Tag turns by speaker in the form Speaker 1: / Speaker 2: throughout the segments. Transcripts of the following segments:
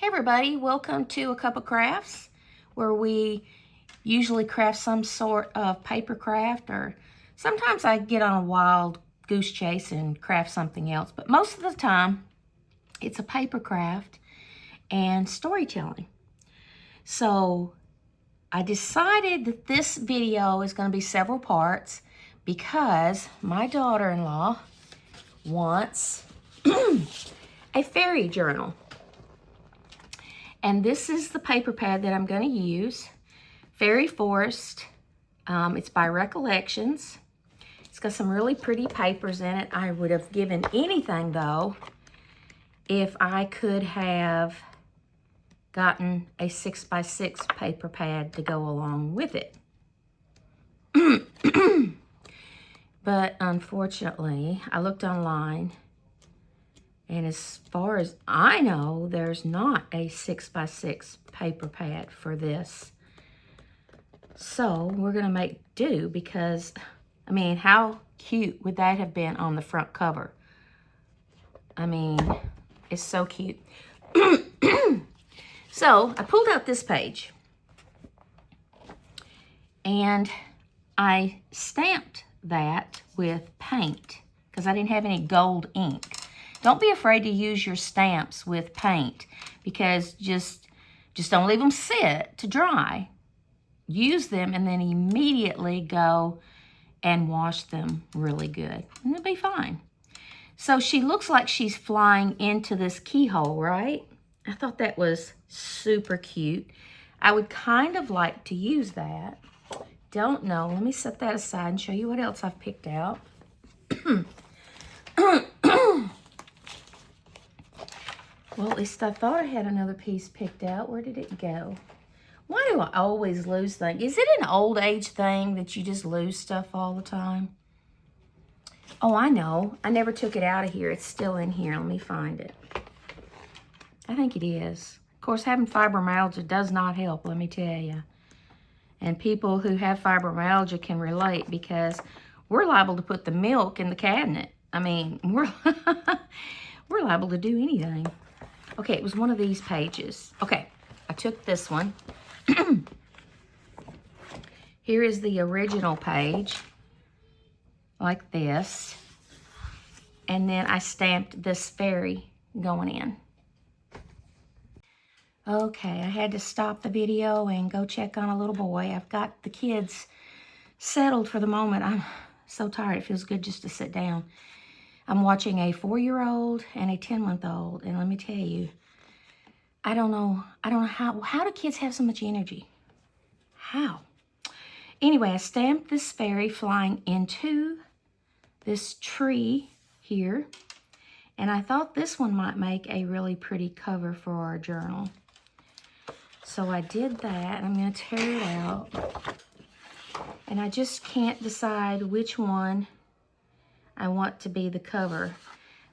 Speaker 1: Hey everybody, welcome to A Cup of Crafts, where we usually craft some sort of paper craft, or sometimes I get on a wild goose chase and craft something else, but most of the time it's a paper craft and storytelling. So I decided that this video is going to be several parts because my daughter-in-law wants a fairy journal. And this is the paper pad that I'm going to use. Fairy Forest. It's by Recollections. It's got some really pretty papers in it. I would have given anything, though, if I could have gotten a 6x6 paper pad to go along with it. But unfortunately, I looked online, and as far as I know, there's not a 6x6 paper pad for this. So we're going to make do because, I mean, how cute would that have been on the front cover? I mean, it's so cute. So I pulled out this page and I stamped that with paint because I didn't have any gold ink. Don't be afraid to use your stamps with paint because just don't leave them sit to dry. Use them and then immediately go and wash them really good. And it'll be fine. So she looks like she's flying into this keyhole, right? I thought that was super cute. I would kind of like to use that. Don't know. Let me set that aside and show you what else I've picked out. Well, at least I thought I had another piece picked out. Where did it go? Why do I always lose things? Is it an old age thing that you just lose stuff all the time? Oh, I know. I never took it out of here. It's still in here. Let me find it. I think it is. Of course, having fibromyalgia does not help, let me tell you. And people who have fibromyalgia can relate because we're liable to put the milk in the cabinet. I mean, we're liable to do anything. Okay, it was one of these pages. Okay, I took this one. Here is the original page, like this. And then I stamped this fairy going in. Okay, I had to stop the video and go check on a little boy. I've got the kids settled for the moment. I'm so tired, it feels good just to sit down. I'm watching a 4-year-old and a 10-month-old, and let me tell you, I don't know how do kids have so much energy? How? Anyway, I stamped this fairy flying into this tree here, and I thought this one might make a really pretty cover for our journal. So I did that. I'm going to tear it out, and I just can't decide which one I want to be the cover.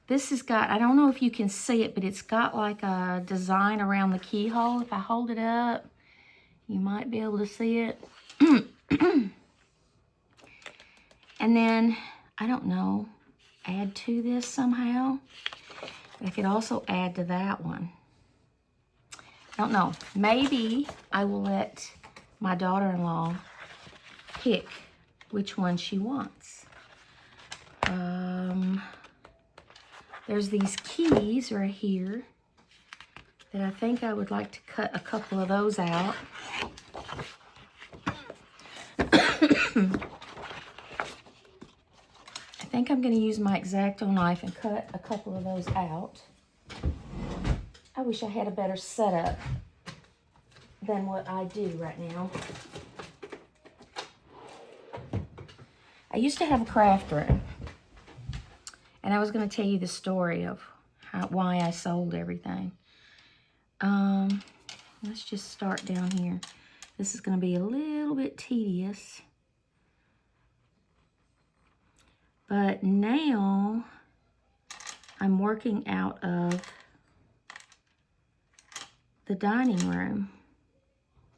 Speaker 1: This has got, I don't know if you can see it, but it's got like a design around the keyhole. If I hold it up, you might be able to see it. And then, I don't know, add to this somehow. I could also add to that one. I don't know. Maybe I will let my daughter-in-law pick which one she wants. There's these keys right here that I think I would like to cut a couple of those out. I think I'm going to use my X-Acto knife and cut a couple of those out. I wish I had a better setup than what I do right now. I used to have a craft room, and I was going to tell you the story of why I sold everything. Let's just start down here. This is going to be a little bit tedious. But now I'm working out of the dining room.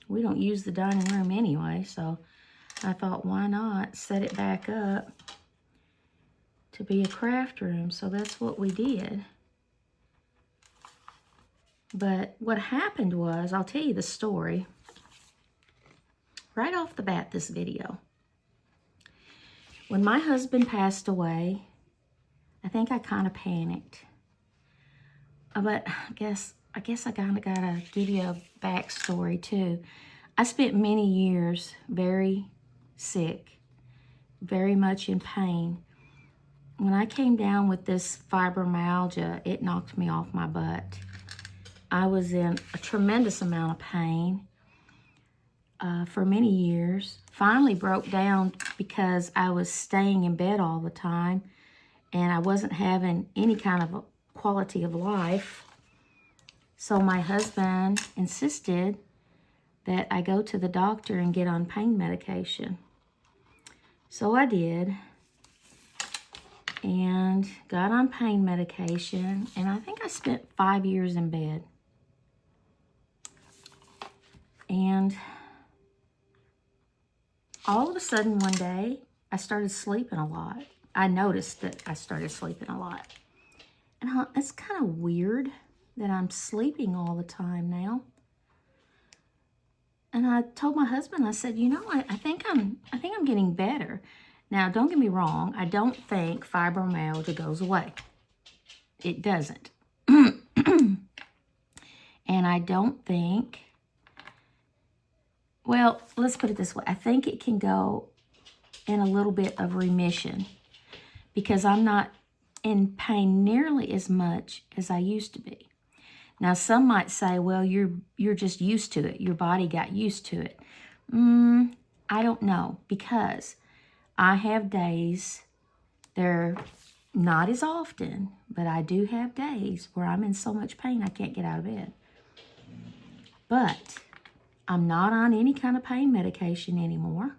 Speaker 1: We don't use the dining room anyway, so I thought, why not set it back up to be a craft room? So that's what we did. But what happened was, I'll tell you the story right off the bat this video. When my husband passed away, I think I kind of panicked. But I guess I kind of gotta give you a backstory too. I spent many years very sick, very much in pain. When I came down with this fibromyalgia, it knocked me off my butt. I was in a tremendous amount of pain for many years. Finally broke down because I was staying in bed all the time and I wasn't having any kind of a quality of life. So my husband insisted that I go to the doctor and get on pain medication. So I did, and got on pain medication, and I think I spent 5 years in bed. And all of a sudden one day, I started sleeping a lot. I noticed that I started sleeping a lot. And it's kind of weird that I'm sleeping all the time now. And I told my husband, I said, you know, I think I'm getting better. Now, don't get me wrong. I don't think fibromyalgia goes away. It doesn't. And I don't think, well, let's put it this way. I think it can go in a little bit of remission because I'm not in pain nearly as much as I used to be. Now, some might say, well, you're just used to it. Your body got used to it. I don't know, because I have days, they're not as often, but I do have days where I'm in so much pain I can't get out of bed. But I'm not on any kind of pain medication anymore.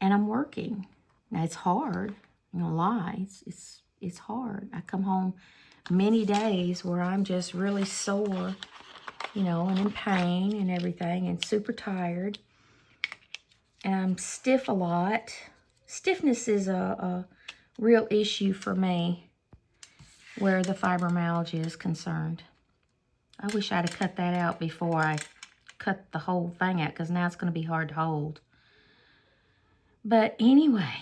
Speaker 1: And I'm working. Now, it's hard. I'm not gonna lie. It's hard. I come home many days where I'm just really sore, you know, and in pain and everything, and super tired. And I'm stiff a lot. Stiffness is a real issue for me where the fibromyalgia is concerned. I wish I'd have cut that out before I cut the whole thing out, because now it's going to be hard to hold. But anyway,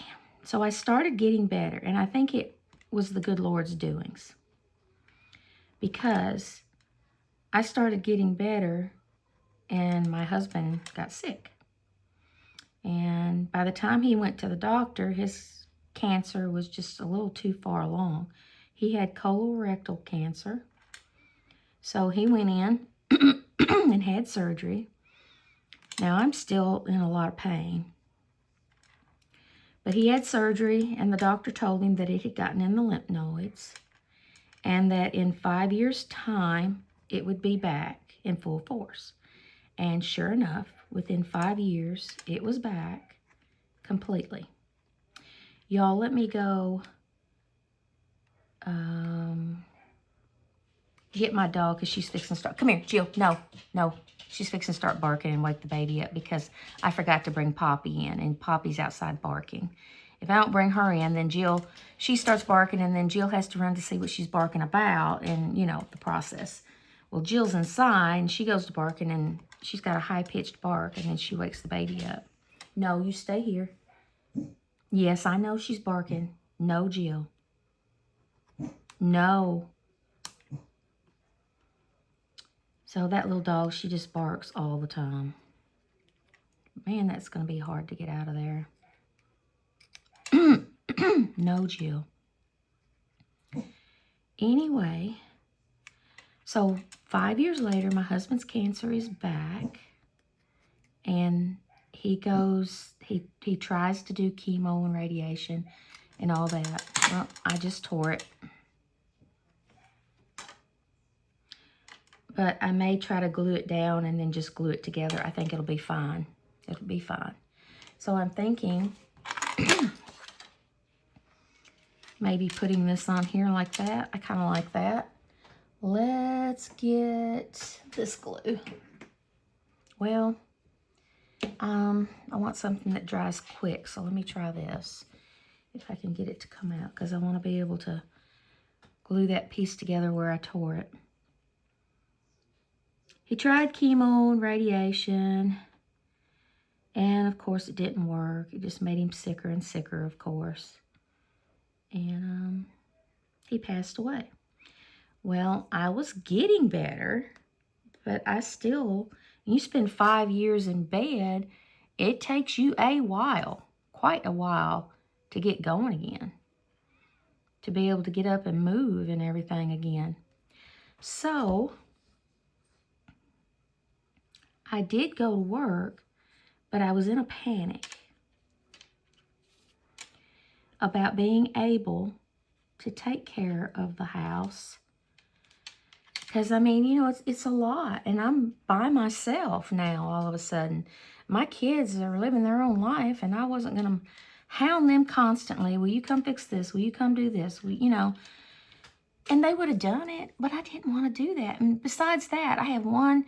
Speaker 1: so I started getting better, and I think it was the good Lord's doings, because I started getting better and my husband got sick. And by the time he went to the doctor, his cancer was just a little too far along. He had colorectal cancer. So he went in and had surgery. Now, I'm still in a lot of pain. But he had surgery, and the doctor told him that it had gotten in the lymph nodes, and that in 5 years' time, it would be back in full force. And sure enough, within 5 years, it was back completely. Y'all, let me go get my dog, because she's fixing to start. Come here, Jill. No. She's fixing to start barking and wake the baby up because I forgot to bring Poppy in, and Poppy's outside barking. If I don't bring her in, then Jill, she starts barking, and then Jill has to run to see what she's barking about, and, you know, the process. Well, Jill's inside, and she goes to barking, and she's got a high-pitched bark, and then she wakes the baby up. No, you stay here. Yes, I know she's barking. No, Jill. No. So that little dog, she just barks all the time. Man, that's going to be hard to get out of there. No, Jill. Anyway, so 5 years later, my husband's cancer is back. And he goes, he tries to do chemo and radiation and all that. Well, I just tore it. But I may try to glue it down and then just glue it together. I think it'll be fine. It'll be fine. So I'm thinking maybe putting this on here like that. I kind of like that. Let's get this glue. Well, I want something that dries quick, so let me try this. If I can get it to come out, because I want to be able to glue that piece together where I tore it. He tried chemo and radiation, and of course it didn't work. It just made him sicker and sicker, of course. And he passed away. Well, I was getting better, but I still, you spend 5 years in bed, it takes you a while, quite a while, to get going again, to be able to get up and move and everything again. So I did go to work, but I was in a panic about being able to take care of the house. Because, I mean, you know, it's a lot. And I'm by myself now all of a sudden. My kids are living their own life, and I wasn't going to hound them constantly. Will you come fix this? Will you come do this? You know. And they would have done it, but I didn't want to do that. And besides that, I have one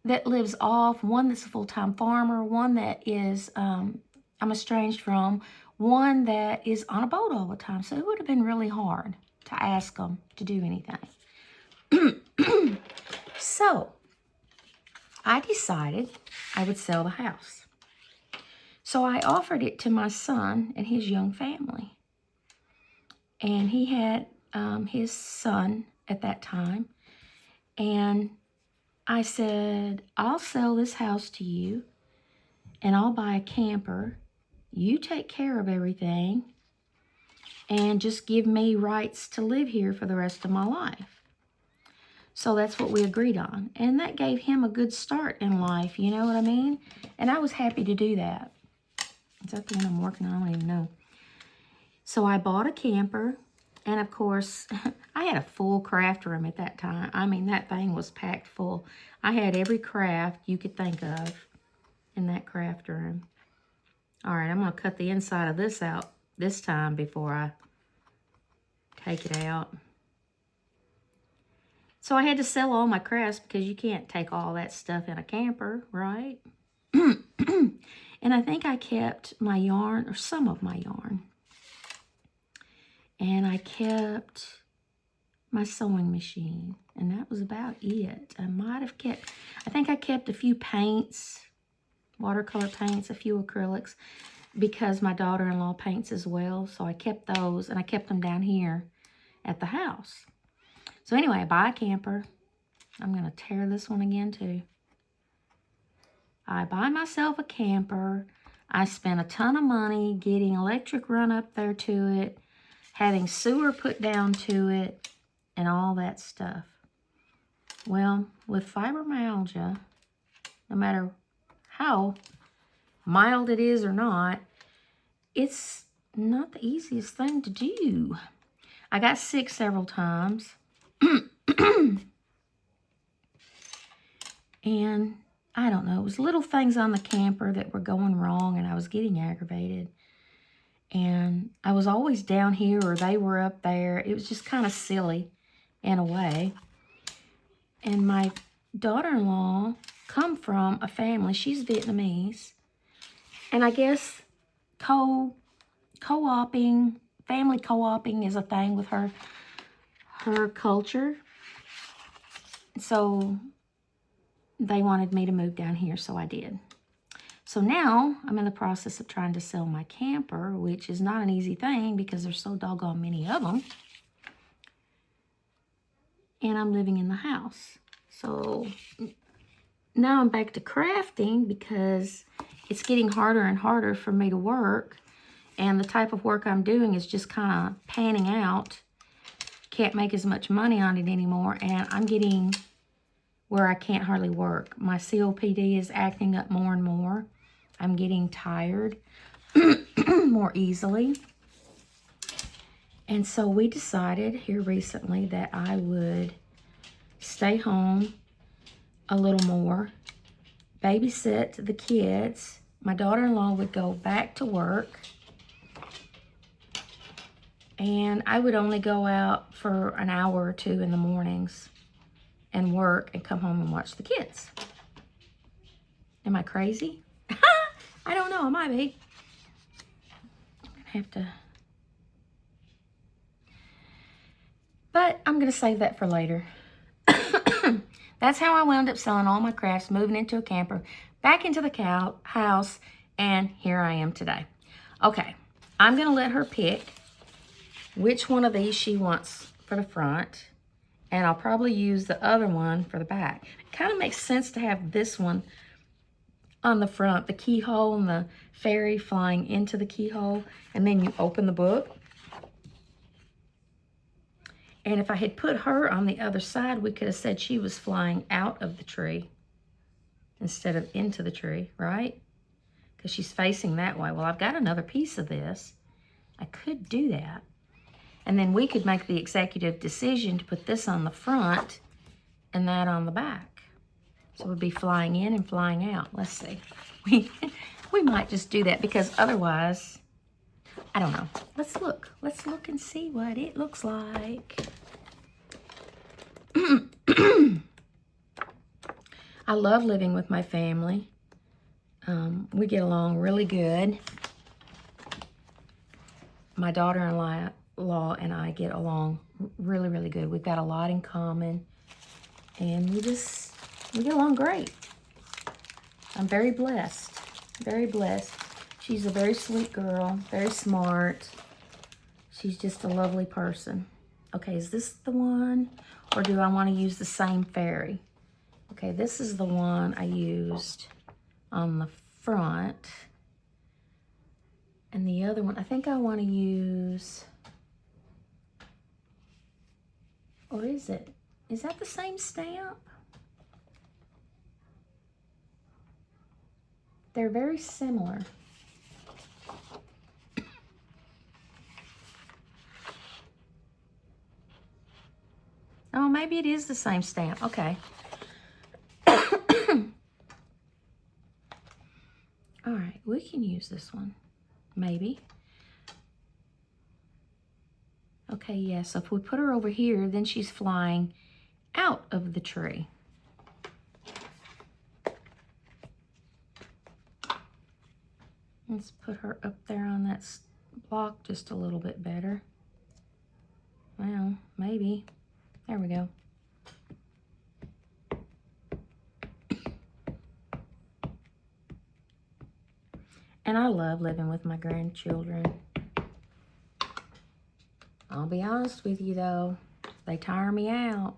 Speaker 1: that lives off, one that's a full-time farmer, one that is I'm estranged from, one that is on a boat all the time. So it would have been really hard to ask them to do anything. So I decided I would sell the house. So I offered it to my son and his young family. And he had his son at that time. And I said, I'll sell this house to you, and I'll buy a camper. You take care of everything, and just give me rights to live here for the rest of my life. So that's what we agreed on. And that gave him a good start in life, you know what I mean? And I was happy to do that. Is that the one I'm working on? I don't even know. So I bought a camper. And of course, I had a full craft room at that time. I mean, that thing was packed full. I had every craft you could think of in that craft room. All right, I'm going to cut the inside of this out this time before I take it out. So I had to sell all my crafts because you can't take all that stuff in a camper, right? And I think I kept my yarn, or some of my yarn. And I kept my sewing machine. And that was about it. I think I kept a few paints, watercolor paints, a few acrylics, because my daughter-in-law paints as well. So I kept those, and I kept them down here at the house. So anyway, I buy a camper. I'm going to tear this one again too. I buy myself a camper. I spent a ton of money getting electric run up there to it, having sewer put down to it, and all that stuff. Well, with fibromyalgia, no matter how mild it is or not, it's not the easiest thing to do. I got sick several times. And I don't know, it was little things on the camper that were going wrong, and I was getting aggravated. And I was always down here, or they were up there. It was just kind of silly in a way. And my daughter-in-law come from a family, she's Vietnamese. And I guess co-oping, family co-oping is a thing with her culture. So they wanted me to move down here, so I did. So now I'm in the process of trying to sell my camper, which is not an easy thing because there's so doggone many of them. And I'm living in the house. So now I'm back to crafting because it's getting harder and harder for me to work. And the type of work I'm doing is just kind of panning out. Can't make as much money on it anymore. And I'm getting where I can't hardly work. My COPD is acting up more and more. I'm getting tired more easily. And so we decided here recently that I would stay home a little more, babysit the kids. My daughter-in-law would go back to work, and I would only go out for an hour or two in the mornings and work and come home and watch the kids. Am I crazy? I don't know, I might be. I'm gonna have to. But I'm gonna save that for later. that's how I wound up selling all my crafts, moving into a camper, back into the house, and here I am today. Okay, I'm going to let her pick which one of these she wants for the front, and I'll probably use the other one for the back. It kind of makes sense to have this one on the front, the keyhole and the fairy flying into the keyhole, and then you open the book. And if I had put her on the other side, we could have said she was flying out of the tree instead of into the tree, right? Because she's facing that way. Well, I've got another piece of this. I could do that. And then we could make the executive decision to put this on the front and that on the back. So it would be flying in and flying out. Let's see. We might just do that because otherwise, I don't know. Let's look. Let's look and see what it looks like. I love living with my family. We get along really good. My daughter-in-law and I get along really, really good. We've got a lot in common, and we get along great. I'm very blessed, very blessed. She's a very sweet girl, very smart. She's just a lovely person. Okay, is this the one, or do I want to use the same fairy? Okay, this is the one I used on the front. And the other one, I think I want to use, or is it? Is that the same stamp? They're very similar. Oh, maybe it is the same stamp. Okay. All right, we can use this one. Maybe. Okay, yeah, so if we put her over here, then she's flying out of the tree. Let's put her up there on that block just a little bit better. Well, maybe. There we go. And I love living with my grandchildren. I'll be honest with you though, they tire me out.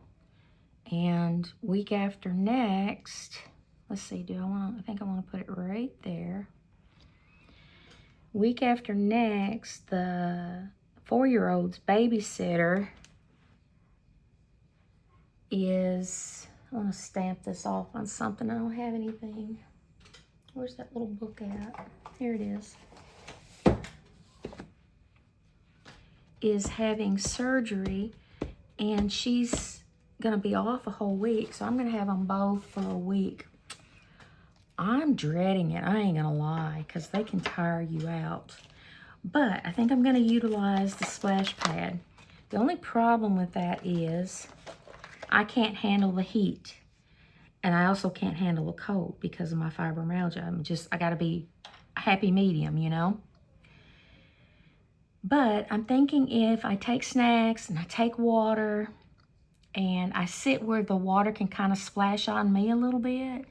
Speaker 1: And week after next, let's see, I think I want to put it right there. Week after next, the 4-year-old's babysitter is, I want to stamp this off on something. I don't have anything. Where's that little book at? Here it is. Is having surgery, and she's going to be off a whole week, so I'm going to have them both for a week. I'm dreading it, I ain't going to lie, because they can tire you out. But I think I'm going to utilize the splash pad. The only problem with that is I can't handle the heat. And I also can't handle the cold because of my fibromyalgia. I got to be a happy medium, you know. But I'm thinking if I take snacks and I take water and I sit where the water can kind of splash on me a little bit,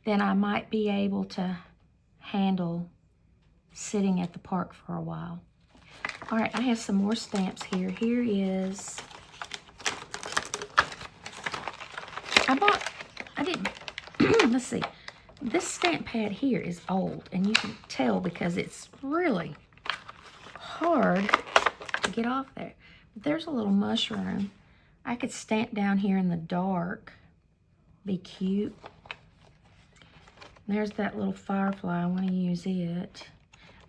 Speaker 1: then I might be able to handle sitting at the park for a while. All right, I have some more stamps here. Here is, let's see. This stamp pad here is old, and you can tell because it's really hard to get off there. But there's a little mushroom. I could stamp down here in the dark. Be cute. There's that little firefly. I want to use it.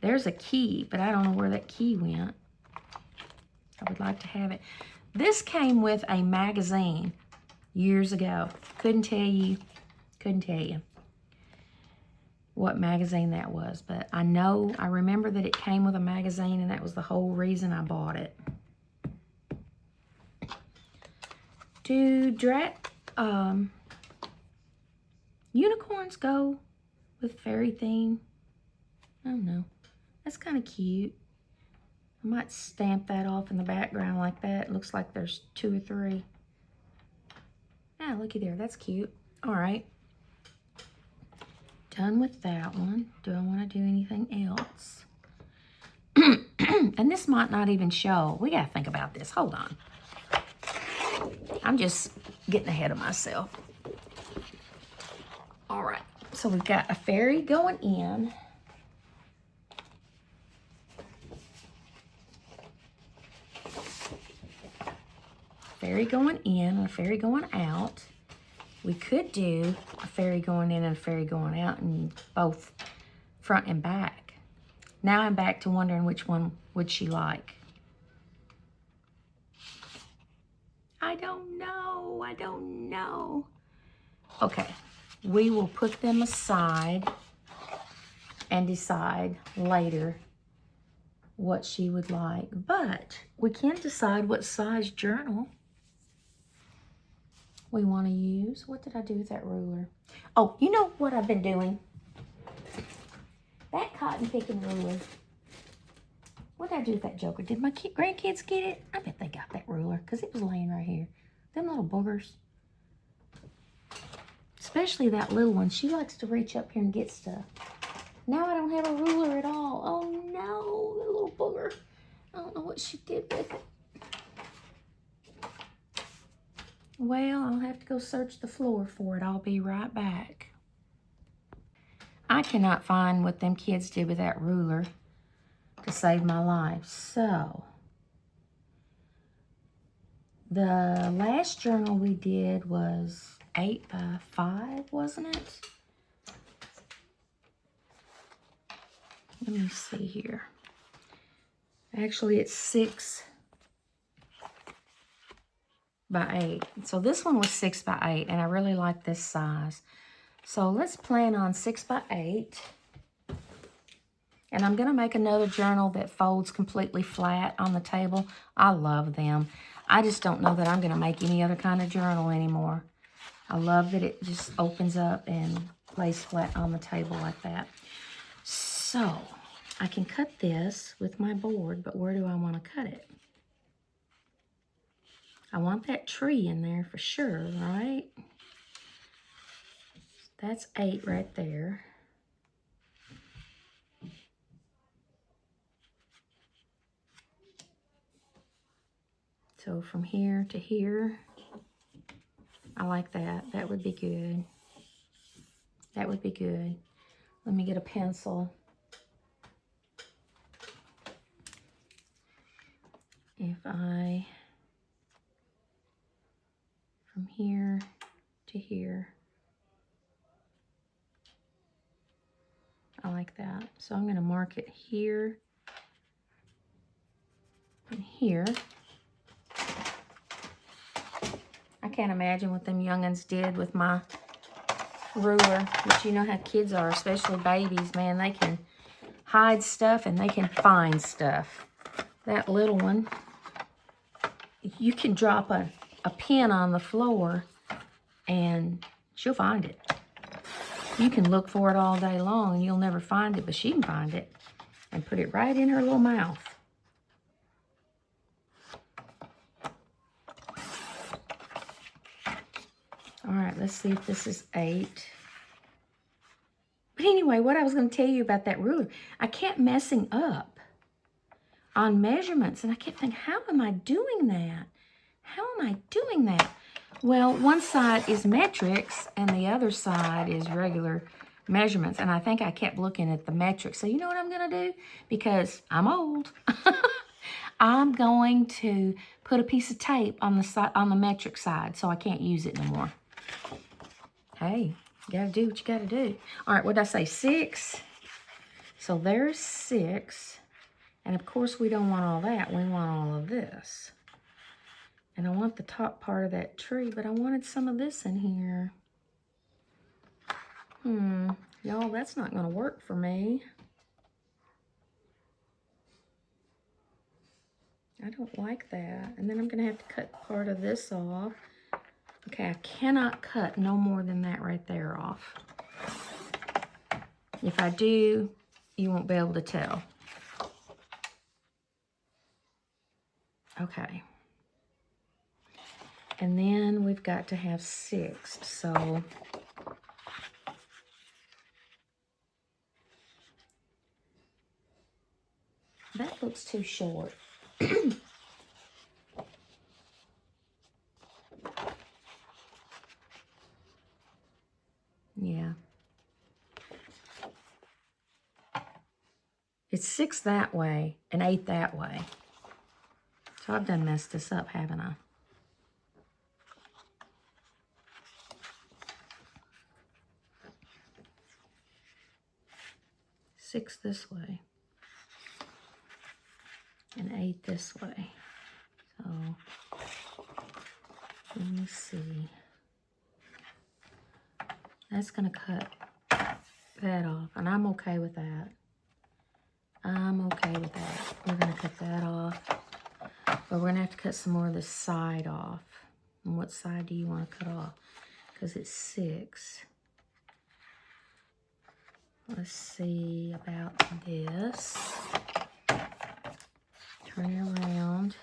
Speaker 1: There's a key, but I don't know where that key went. I would like to have it. This came with a magazine years ago. Couldn't tell you what magazine that was, but I remember that it came with a magazine, and that was the whole reason I bought it. Do unicorns go with fairy theme? I don't know. That's kind of cute. I might stamp that off in the background like that. It looks like there's 2 or 3. Ah, looky there, that's cute. All right. Done with that one. Do I want to do anything else? And this might not even show. We got to think about this. Hold on. I'm just getting ahead of myself. All right. So we've got a fairy going in. Fairy going in and a fairy going out. We could do a fairy going in and a fairy going out in both front and back. Now I'm back to wondering which one would she like. I don't know. I don't know. Okay. We will put them aside and decide later what she would like. But we can't decide what size journal we want to use. What did I do with that ruler? Oh, you know what I've been doing? That cotton picking ruler. What did I do with that joker? Did my grandkids get it? I bet they got that ruler because it was laying right here. Them little boogers. Especially that little one. She likes to reach up here and get stuff. Now I don't have a ruler at all. Oh no, the little booger. I don't know what she did with it. Well, I'll have to go search the floor for it. I'll be right back. I cannot find what them kids did with that ruler to save my life. So, the last journal we did was 8 by 5, wasn't it? Let me see here. Actually, it's 6 by 8. So this one was 6 by 8, and I really like this size. So let's plan on 6 by 8. And I'm going to make another journal that folds completely flat on the table. I love them. I just don't know that I'm going to make any other kind of journal anymore. I love that it just opens up and lays flat on the table like that. So I can cut this with my board, but where do I want to cut it? I want that tree in there for sure, right? That's 8 right there. So from here to here, I like that. That would be good. That would be good. Let me get a pencil. If I, from here to here, I like that. So I'm going to mark it here and here. I can't imagine what them youngins did with my ruler, but you know how kids are, especially babies, man. They can hide stuff and they can find stuff. That little one, you can drop a pin on the floor and she'll find it. You can look for it all day long and you'll never find it, but she can find it and put it right in her little mouth. All right, let's see if this is 8. But anyway, what I was going to tell you about that ruler, I kept messing up on measurements, and I kept thinking, how am I doing that? How am I doing that? Well, one side is metrics, and the other side is regular measurements, and I think I kept looking at the metrics. So you know what I'm going to do? Because I'm old. I'm going to put a piece of tape on the side, on the metric side, so I can't use it no more. Hey, you got to do what you got to do. All right, what did I say? 6. So there's 6. And of course, we don't want all that. We want all of this. And I want the top part of that tree, but I wanted some of this in here. Y'all, that's not going to work for me. I don't like that. And then I'm going to have to cut part of this off. Okay, I cannot cut no more than that right there off. If I do, you won't be able to tell. Okay. And then we've got to have 6. So that looks too short. Yeah. It's 6 that way and 8 that way. So I've done messed this up, haven't I? Six this way and 8 this way. So let me see. That's gonna cut that off, and I'm okay with that. I'm okay with that. We're gonna cut that off, but we're gonna have to cut some more of this side off. And what side do you want to cut off? Because it's 6. Let's see about this. Turn it around.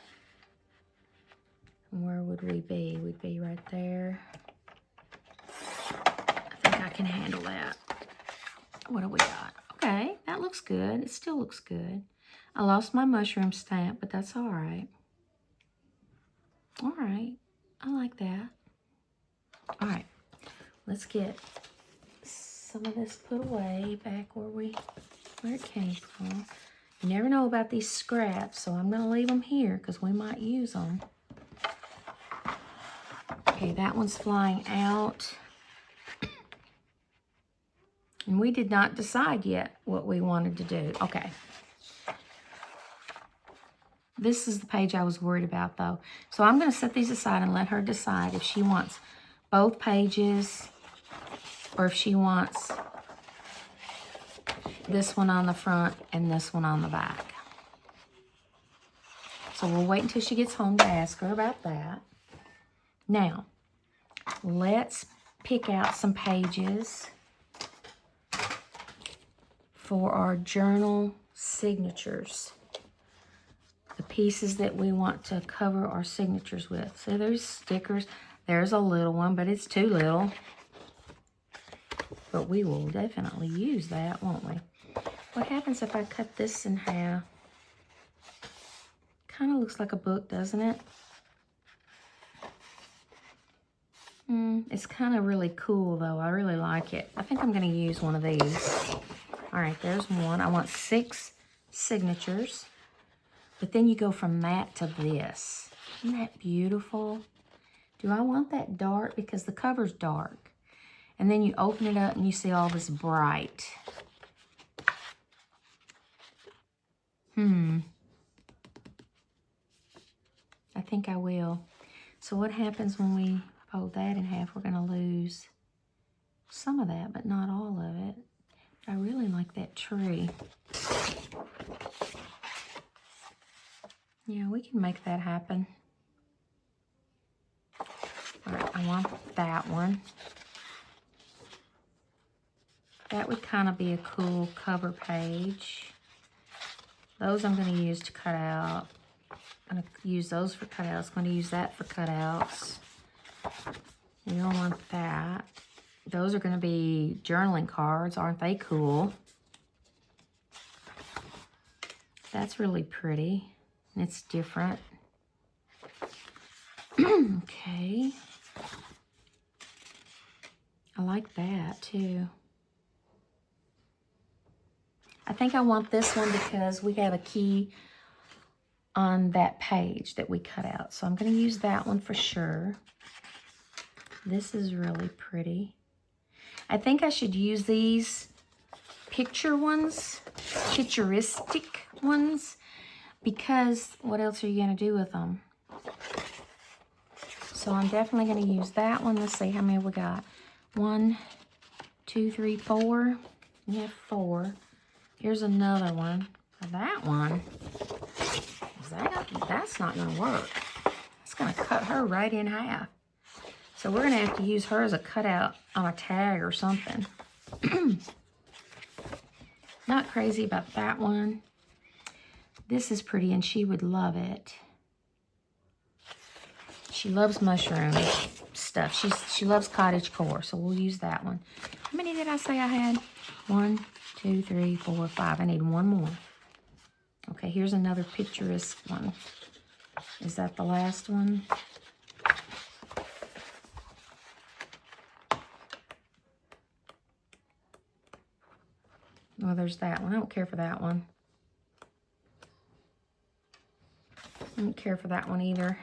Speaker 1: And where would we be? We'd be right there. I think I can handle that. What do we got? Okay, that looks good. It still looks good. I lost my mushroom stamp, but that's all right. All right, I like that. All right, let's get some of this put away back where it came from. You never know about these scraps, so I'm gonna leave them here because we might use them. Okay, that one's flying out. And we did not decide yet what we wanted to do. Okay. This is the page I was worried about, though. So I'm going to set these aside and let her decide if she wants both pages or if she wants this one on the front and this one on the back. So we'll wait until she gets home to ask her about that. Now, let's pick out some pages for our journal signatures. The pieces that we want to cover our signatures with. So there's stickers. There's a little one, but it's too little. But we will definitely use that, won't we? What happens if I cut this in half? Kind of looks like a book, doesn't it? It's kind of really cool, though. I really like it. I think I'm going to use one of these. All right, there's one. I want 6 signatures. But then you go from that to this. Isn't that beautiful? Do I want that dark? Because the cover's dark. And then you open it up and you see all this bright. I think I will. So what happens when we fold that in half? We're going to lose some of that, but not all of it. I really like that tree. Yeah, we can make that happen. All right, I want that one. That would kind of be a cool cover page. Those I'm going to use to cut out. I'm going to use those for cutouts. I'm going to use that for cutouts. You don't want that. Those are going to be journaling cards. Aren't they cool? That's really pretty. It's different. Okay. I like that too. I think I want this one because we have a key on that page that we cut out. So I'm going to use that one for sure. This is really pretty. I think I should use these picturistic ones, because what else are you going to do with them? So I'm definitely going to use that one. Let's see how many we got. 1, 2, 3, 4. We have 4. Here's another one. That one, that's not going to work. It's going to cut her right in half. So we're going to have to use her as a cutout on a tag or something. Not crazy about that one. This is pretty and she would love it. She loves mushroom stuff. She loves cottagecore, so we'll use that one. How many did I say I had? 1, 2, 3, 4, 5. I need one more. Okay, here's another picturesque one. Is that the last one? Well, there's that one. I don't care for that one. I don't care for that one either.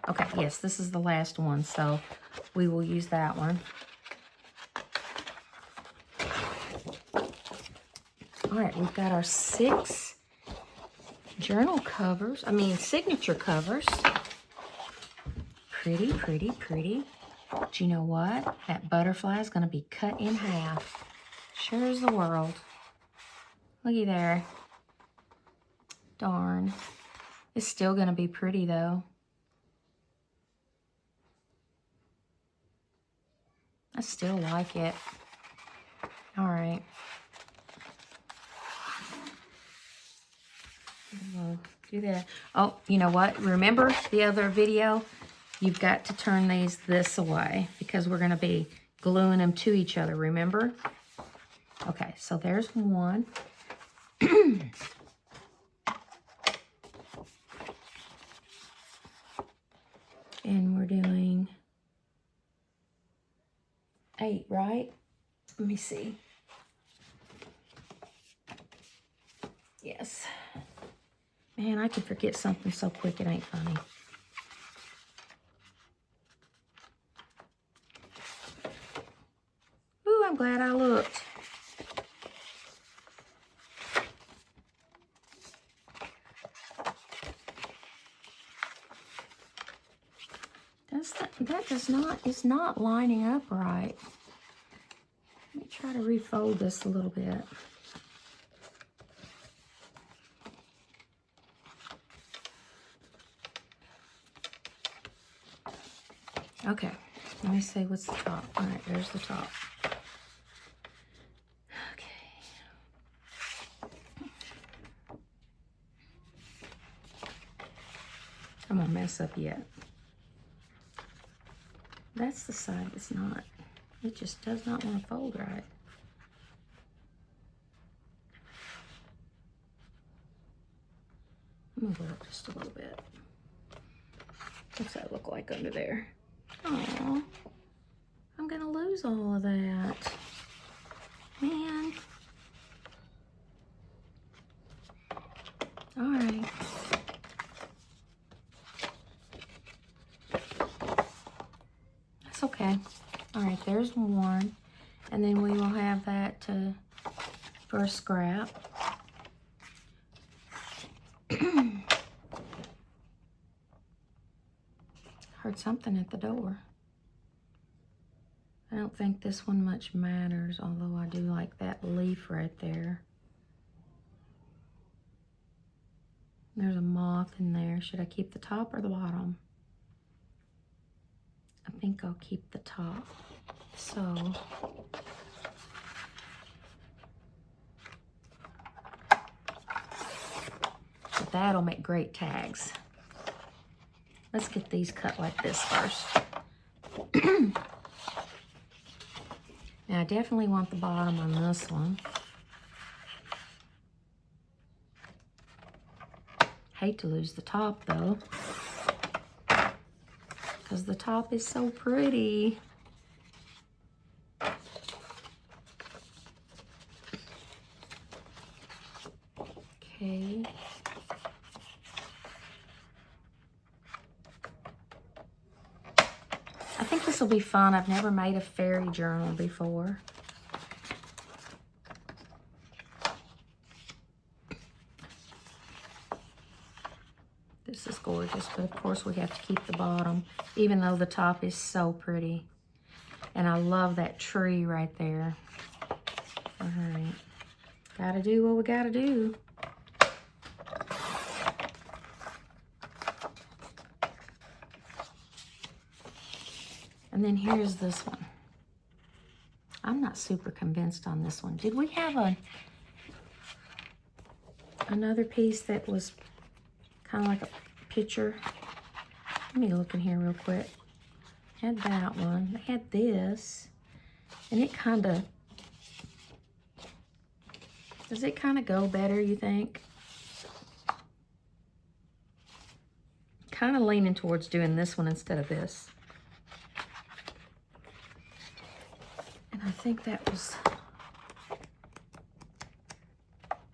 Speaker 1: Okay, yes, this is the last one, so we will use that one. All right, we've got our 6 journal covers. Signature covers. Pretty, pretty, pretty. But you know what? That butterfly is going to be cut in half. Sure as the world. Looky there. Darn. It's still going to be pretty, though. I still like it. All right. We'll do that. Oh, you know what? Remember the other video? You've got to turn this away because we're going to be gluing them to each other, remember? Okay, so there's one. And we're doing 8, right? Let me see. Yes. Man, I can forget something so quick it ain't funny. Ooh, I'm glad I looked. It's not lining up right. Let me try to refold this a little bit. Okay, let me see what's the top. All right, there's the top. Okay. I'm gonna mess up yet. That's the side that's not. It just does not want to fold right. I'm gonna go up just a little bit. What's that look like under there? Oh, I'm gonna lose all of that. Man. All right. That's okay. All right, there's one. And then we will have that for a scrap. Heard something at the door. I don't think this one much matters, although I do like that leaf right there. There's a moth in there. Should I keep the top or the bottom? I think I'll keep the top. So, but that'll make great tags. Let's get these cut like this first. Now I definitely want the bottom on this one. Hate to lose the top though, because the top is so pretty. Okay. I think this will be fun. I've never made a fairy journal before. This is gorgeous, but of course we have to keep the bottom, even though the top is so pretty. And I love that tree right there. All right, gotta do what we gotta do. And then here's this one. I'm not super convinced on this one. Did we have another piece that was kind of like a picture? Let me look in here real quick. Had that one. I had this. And it kind of... Does it kind of go better, you think? Kind of leaning towards doing this one instead of this. And I think that was...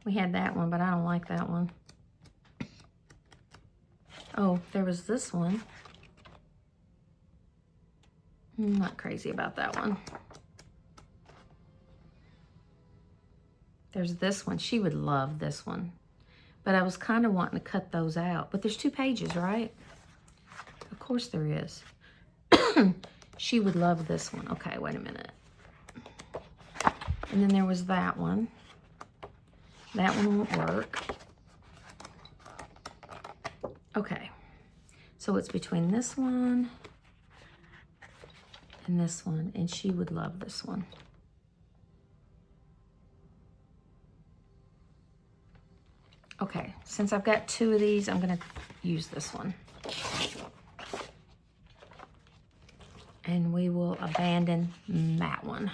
Speaker 1: We had that one, but I don't like that one. Oh, there was this one. I'm not crazy about that one. There's this one. She would love this one. But I was kind of wanting to cut those out. But there's 2 pages, right? Of course there is. She would love this one. Okay, wait a minute. And then there was that one. That one won't work. Okay. So it's between this one and this one. And she would love this one. Okay, since I've got 2 of these, I'm gonna use this one. And we will abandon that one.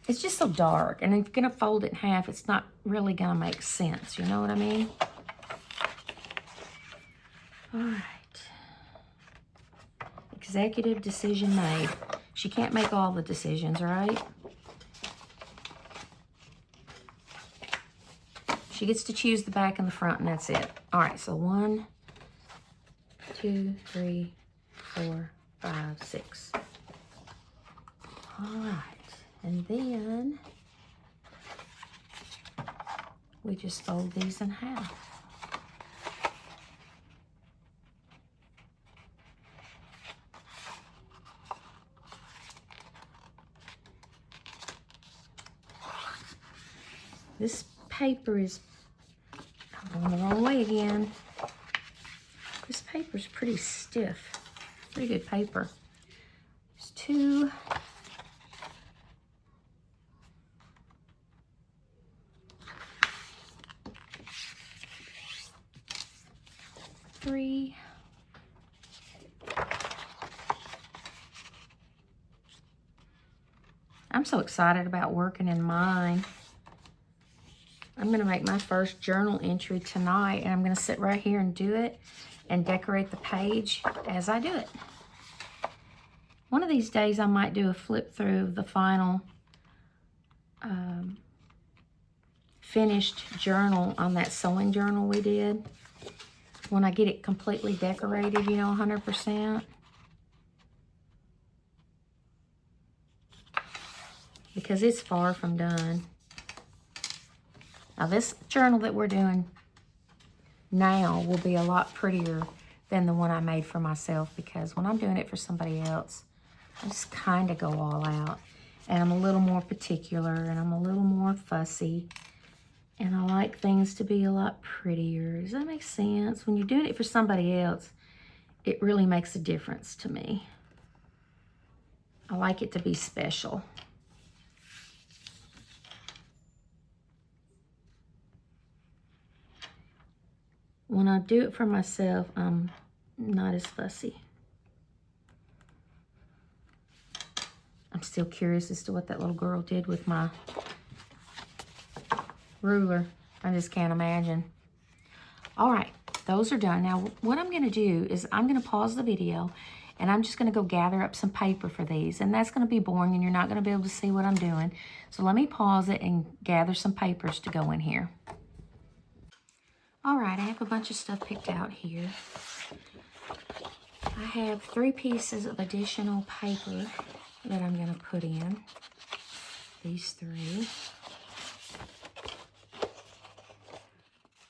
Speaker 1: It's just so dark, and if you're gonna fold it in half, it's not really gonna make sense, you know what I mean? All right. Executive decision made. She can't make all the decisions, right? She gets to choose the back and the front, and that's it. All right, so 1, 2, 3, 4, 5, 6. All right, and then we just fold these in half. This paper is, I'm going the wrong way again. This paper is pretty stiff. Pretty good paper. There's 2. 3. I'm so excited about working in mine. I'm going to make my first journal entry tonight, and I'm going to sit right here and do it and decorate the page as I do it. One of these days I might do a flip through of the final finished journal on that sewing journal we did. When I get it completely decorated, you know, 100%. Because it's far from done. Now this journal that we're doing now will be a lot prettier than the one I made for myself, because when I'm doing it for somebody else, I just kind of go all out. And I'm a little more particular, and I'm a little more fussy. And I like things to be a lot prettier. Does that make sense? When you're doing it for somebody else, it really makes a difference to me. I like it to be special. When I do it for myself, I'm not as fussy. I'm still curious as to what that little girl did with my ruler. I just can't imagine. All right, those are done. Now, what I'm gonna do is I'm gonna pause the video, and I'm just gonna go gather up some paper for these, and that's gonna be boring, and you're not gonna be able to see what I'm doing. So let me pause it and gather some papers to go in here. All right, I have a bunch of stuff picked out here. I have 3 pieces of additional paper that I'm gonna put in. These 3.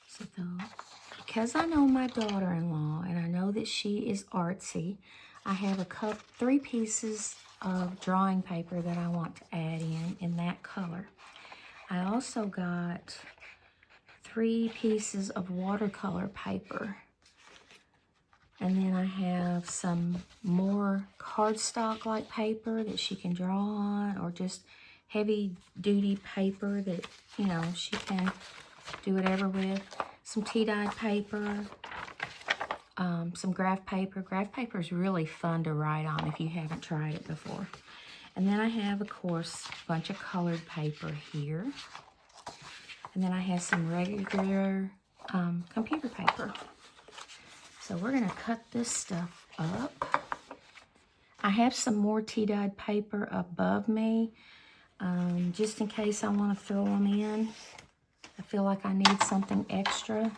Speaker 1: So because I know my daughter-in-law and I know that she is artsy, I have 3 pieces of drawing paper that I want to add in that color. I also got 3 pieces of watercolor paper. And then I have some more cardstock-like paper that she can draw on, or just heavy-duty paper that, you know, she can do whatever with. Some tea-dyed paper. some graph paper. Graph paper is really fun to write on if you haven't tried it before. And then I have, of course, a bunch of colored paper here. And then I have some regular computer paper. So we're going to cut this stuff up. I have some more tea-dyed paper above me, just in case I want to throw them in. I feel like I need something extra.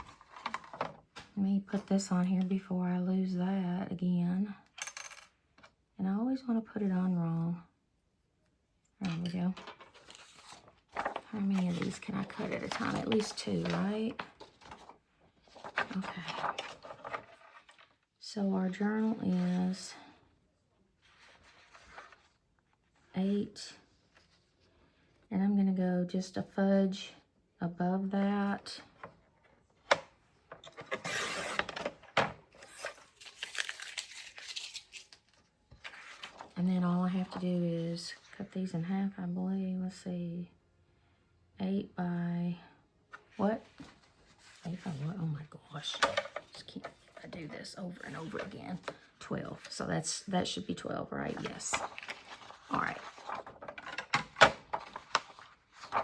Speaker 1: Let me put this on here before I lose that again. And I always want to put it on wrong. There we go. How many of these can I cut at a time? At least 2, right? Okay. So our journal is 8. And I'm going to go just a fudge above that. And then all I have to do is cut these in half, I believe. Let's see. 8 by what? 8 by what? Oh my gosh. Just keep, I do this over and over again. 12. So that should be 12, right? Yes. All right.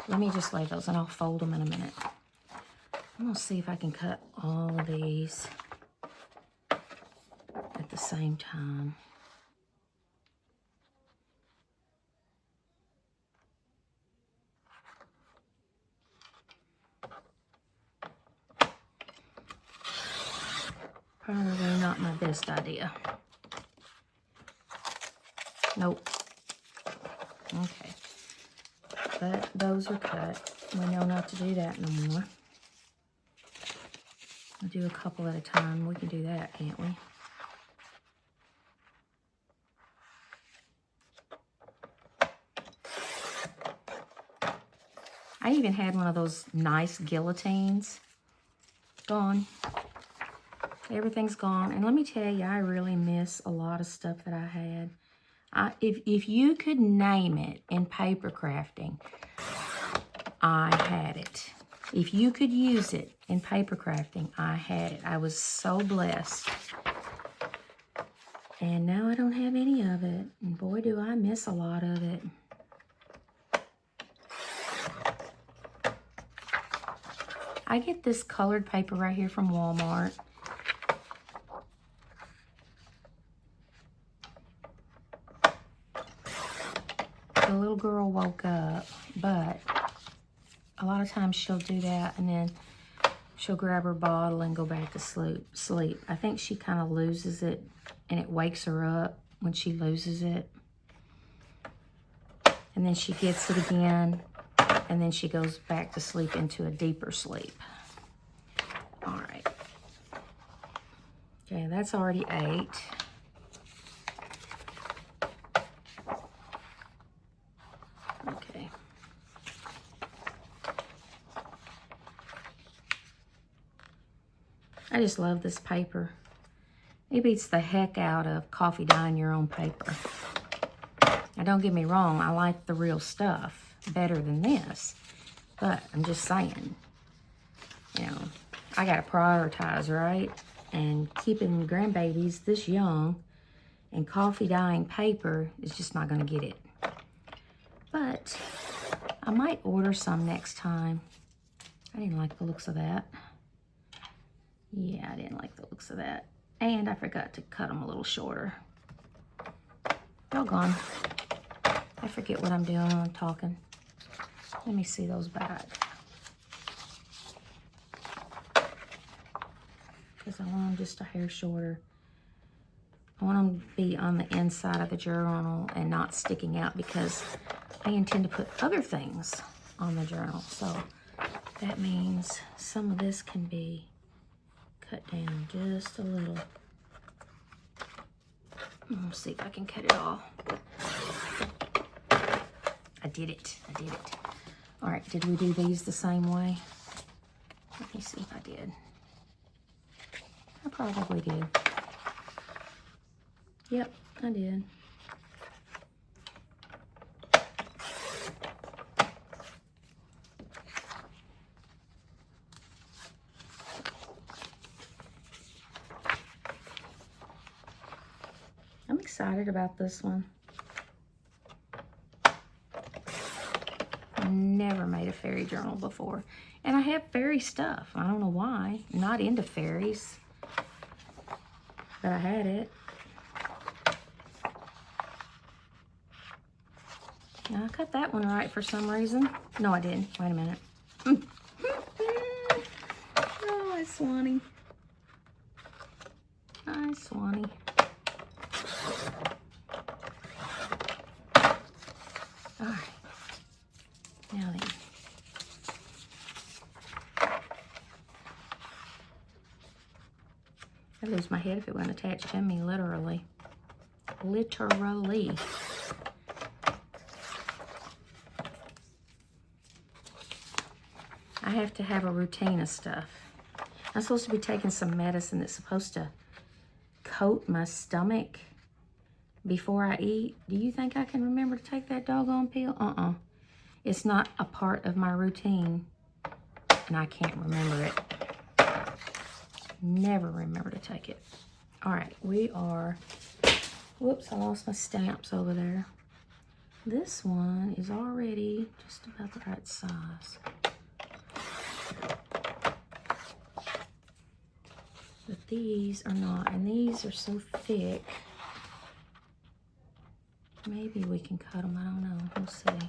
Speaker 1: Let me just lay those and I'll fold them in a minute. I'm going to see if I can cut all of these at the same time. Probably not my best idea. Nope. Okay. But those are cut. We know not to do that no more. I'll do a couple at a time. We can do that, can't we? I even had one of those nice guillotines. Gone. Everything's gone. And let me tell you, I really miss a lot of stuff that I had. If you could name it in paper crafting, I had it. If you could use it in paper crafting, I had it. I was so blessed. And now I don't have any of it. And boy, do I miss a lot of it. I get this colored paper right here from Walmart. The little girl woke up, but a lot of times she'll do that and then she'll grab her bottle and go back to sleep. I think she kind of loses it and it wakes her up when she loses it. And then she gets it again and then she goes back to sleep into a deeper sleep. All right. Okay, that's already 8. Okay. I just love this paper. It beats the heck out of coffee dyeing your own paper. Now, don't get me wrong, I like the real stuff better than this, but I'm just saying, you know, I gotta prioritize, right? And keeping grandbabies this young and coffee dyeing paper is just not gonna get it. But I might order some next time. I didn't like the looks of that. Yeah, I didn't like the looks of that. And I forgot to cut them a little shorter. Doggone. I forget what I'm doing when I'm talking. Let me see those back. Because I want them just a hair shorter. I want them to be on the inside of the journal and not sticking out because I intend to put other things on the journal. So that means some of this can be cut down just a little. Let's see if I can cut it all. I did it. I did it. All right, did we do these the same way? Let me see if I did. I probably did. Yep, I did. excited about this one. I've never made a fairy journal before. And I have fairy stuff. I don't know why. I'm not into fairies. But I had it. Now, I cut that one right for some reason. No, I didn't. Wait a minute. Oh, hi, Swanee. Hi, Swanee. All right. Now then. I'd lose my head if it wasn't attached to me, literally. Literally. I have to have a routine of stuff. I'm supposed to be taking some medicine that's supposed to coat my stomach before I eat. Do you think I can remember to take that doggone pill? It's not a part of my routine, and I can't remember it. Never remember to take it. All right, we are, whoops, I lost my stamps over there. This one is already just about the right size. But these are not, and these are so thick. Maybe we can cut them, I don't know, we'll see.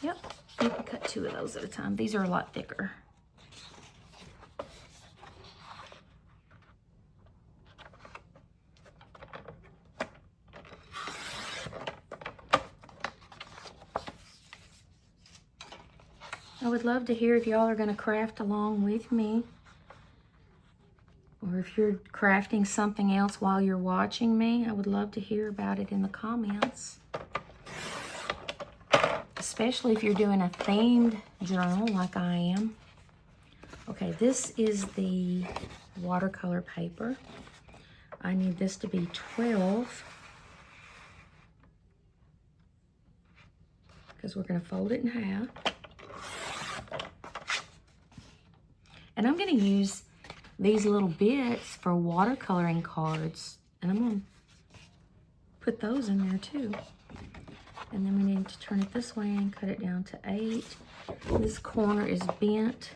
Speaker 1: Yep, you can cut 2 of those at a time. These are a lot thicker. I would love to hear if y'all are going to craft along with me, or if you're crafting something else while you're watching me. I would love to hear about it in the comments, especially if you're doing a themed journal like I am. Okay, this is the watercolor paper. I need this to be 12 because we're going to fold it in half. And I'm going to use these little bits for watercoloring cards. And I'm going to put those in there too. And then we need to turn it this way and cut it down to 8. This corner is bent.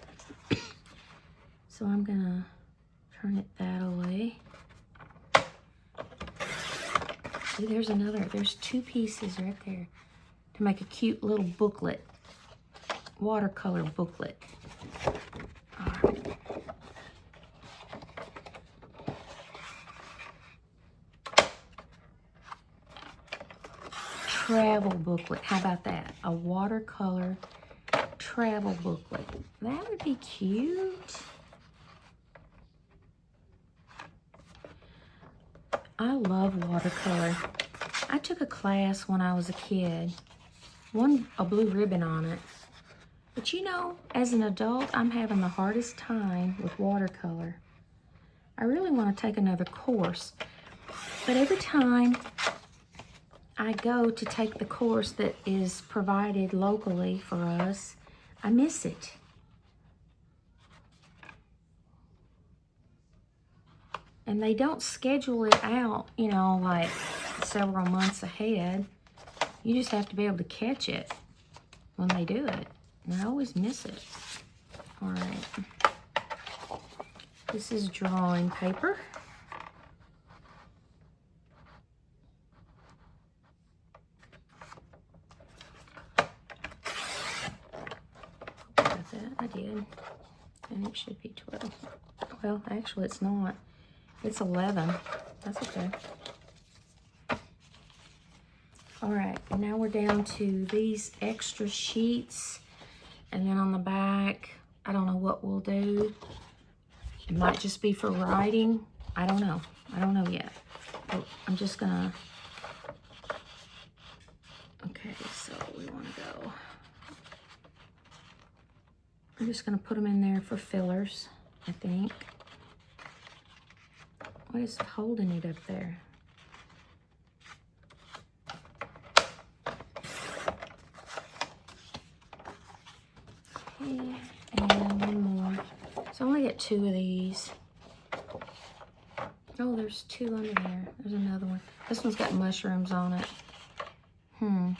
Speaker 1: So I'm going to turn it that way. See, there's 2 pieces right there to make a cute little booklet, watercolor booklet. Travel booklet. How about that? A watercolor travel booklet. That would be cute. I love watercolor. I took a class when I was a kid. Won a blue ribbon on it. But you know, as an adult, I'm having the hardest time with watercolor. I really want to take another course. But every time I go to take the course that is provided locally for us, I miss it. And they don't schedule it out, you know, like several months ahead. You just have to be able to catch it when they do it. And I always miss it. All right. This is drawing paper. I did, and it should be 12. Well, actually it's not. It's 11. That's okay. All right, and now we're down to these extra sheets, and then on the back, I don't know what we'll do. It might just be for writing. I don't know. I don't know yet. But I'm just gonna. Okay, so we want to go. I'm just going to put them in there for fillers, I think. What is holding it up there? Okay, and one more. So I only get 2 of these. Oh, there's two under there. There's another one. This one's got mushrooms on it. I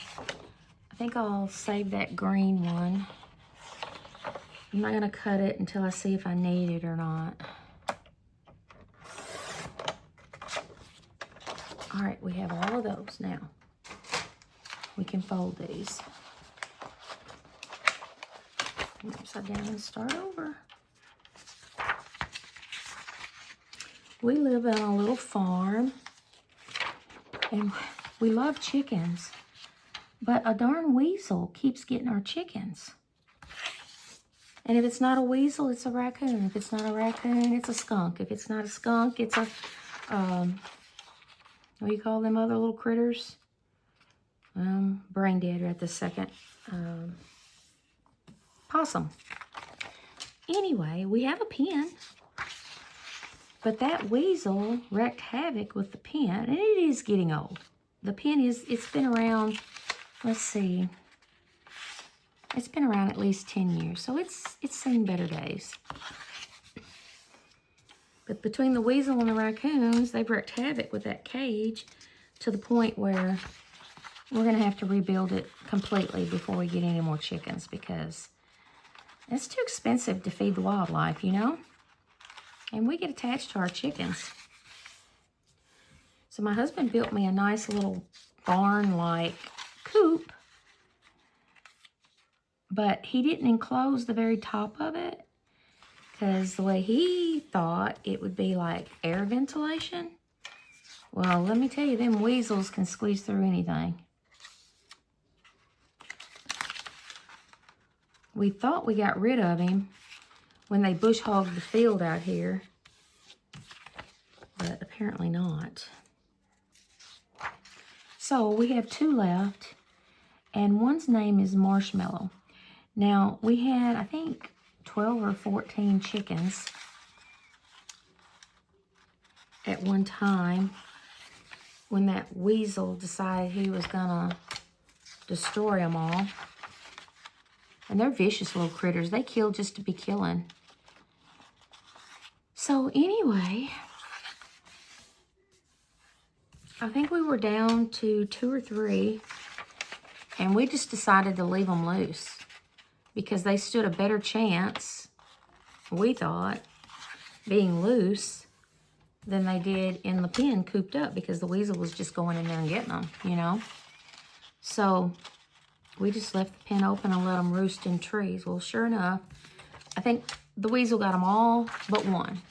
Speaker 1: think I'll save that green one. I'm not gonna cut it until I see if I need it or not. All right, we have all of those now. We can fold these. Upside down and start over. We live on a little farm, and we love chickens, but a darn weasel keeps getting our chickens. And if it's not a weasel, it's a raccoon. If it's not a raccoon, it's a skunk. If it's not a skunk, it's a, what do you call them other little critters? Brain dead right this second. Possum. Anyway, we have a pen. But that weasel wreaked havoc with the pen, and it is getting old. The pen it's been around, let's see, it's been around at least 10 years, so it's seen better days. But between the weasel and the raccoons, they've wreaked havoc with that cage to the point where we're going to have to rebuild it completely before we get any more chickens, because it's too expensive to feed the wildlife, you know? And we get attached to our chickens. So my husband built me a nice little barn-like coop, but he didn't enclose the very top of it because the way he thought it would be like air ventilation. Well, let me tell you, them weasels can squeeze through anything. We thought we got rid of him when they bush hogged the field out here, but apparently not. So we have two left, and one's name is Marshmellow. Now, we had, I think, 12 or 14 chickens at one time when that weasel decided he was gonna destroy them all. And they're vicious little critters. They kill just to be killing. So anyway, I think we were down to 2 or 3, and we just decided to leave them loose because they stood a better chance, we thought, being loose than they did in the pen cooped up, because the weasel was just going in there and getting them, you know. So we just left the pen open and let them roost in trees. Well, sure enough, I think the weasel got them all but one.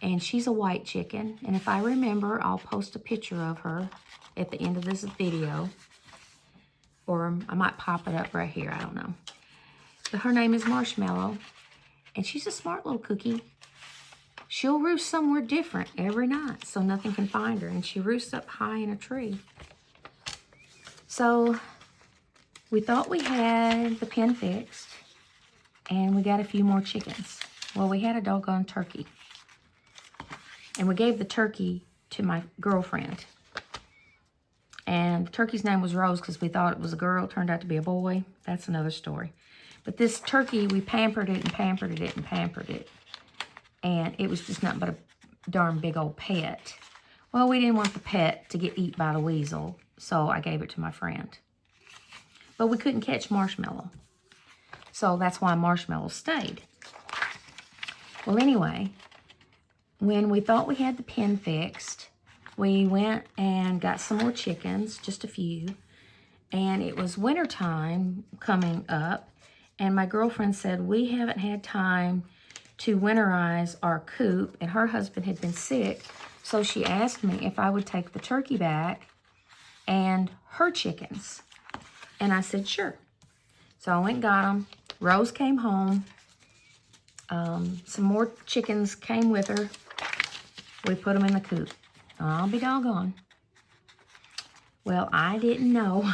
Speaker 1: And she's a white chicken. And if I remember, I'll post a picture of her at the end of this video. Or I might pop it up right here, I don't know. But her name is Marshmellow. And she's a smart little cookie. She'll roost somewhere different every night so nothing can find her. And she roosts up high in a tree. So we thought we had the pen fixed, and we got a few more chickens. Well, we had a doggone turkey, and we gave the turkey to my girlfriend. And the turkey's name was Rose because we thought it was a girl. It turned out to be a boy. That's another story. But this turkey, we pampered it and pampered it and pampered it, and it was just nothing but a darn big old pet. Well, we didn't want the pet to get eaten by the weasel, so I gave it to my friend. But we couldn't catch Marshmellow. So that's why Marshmellow stayed. Well, anyway, when we thought we had the pen fixed, we went and got some more chickens, just a few. And it was wintertime coming up. And my girlfriend said, we haven't had time to winterize our coop. And her husband had been sick. So she asked me if I would take the turkey back and her chickens. And I said, sure. So I went and got them. Rose came home. Some more chickens came with her. We put them in the coop. I'll be doggone. Well, I didn't know.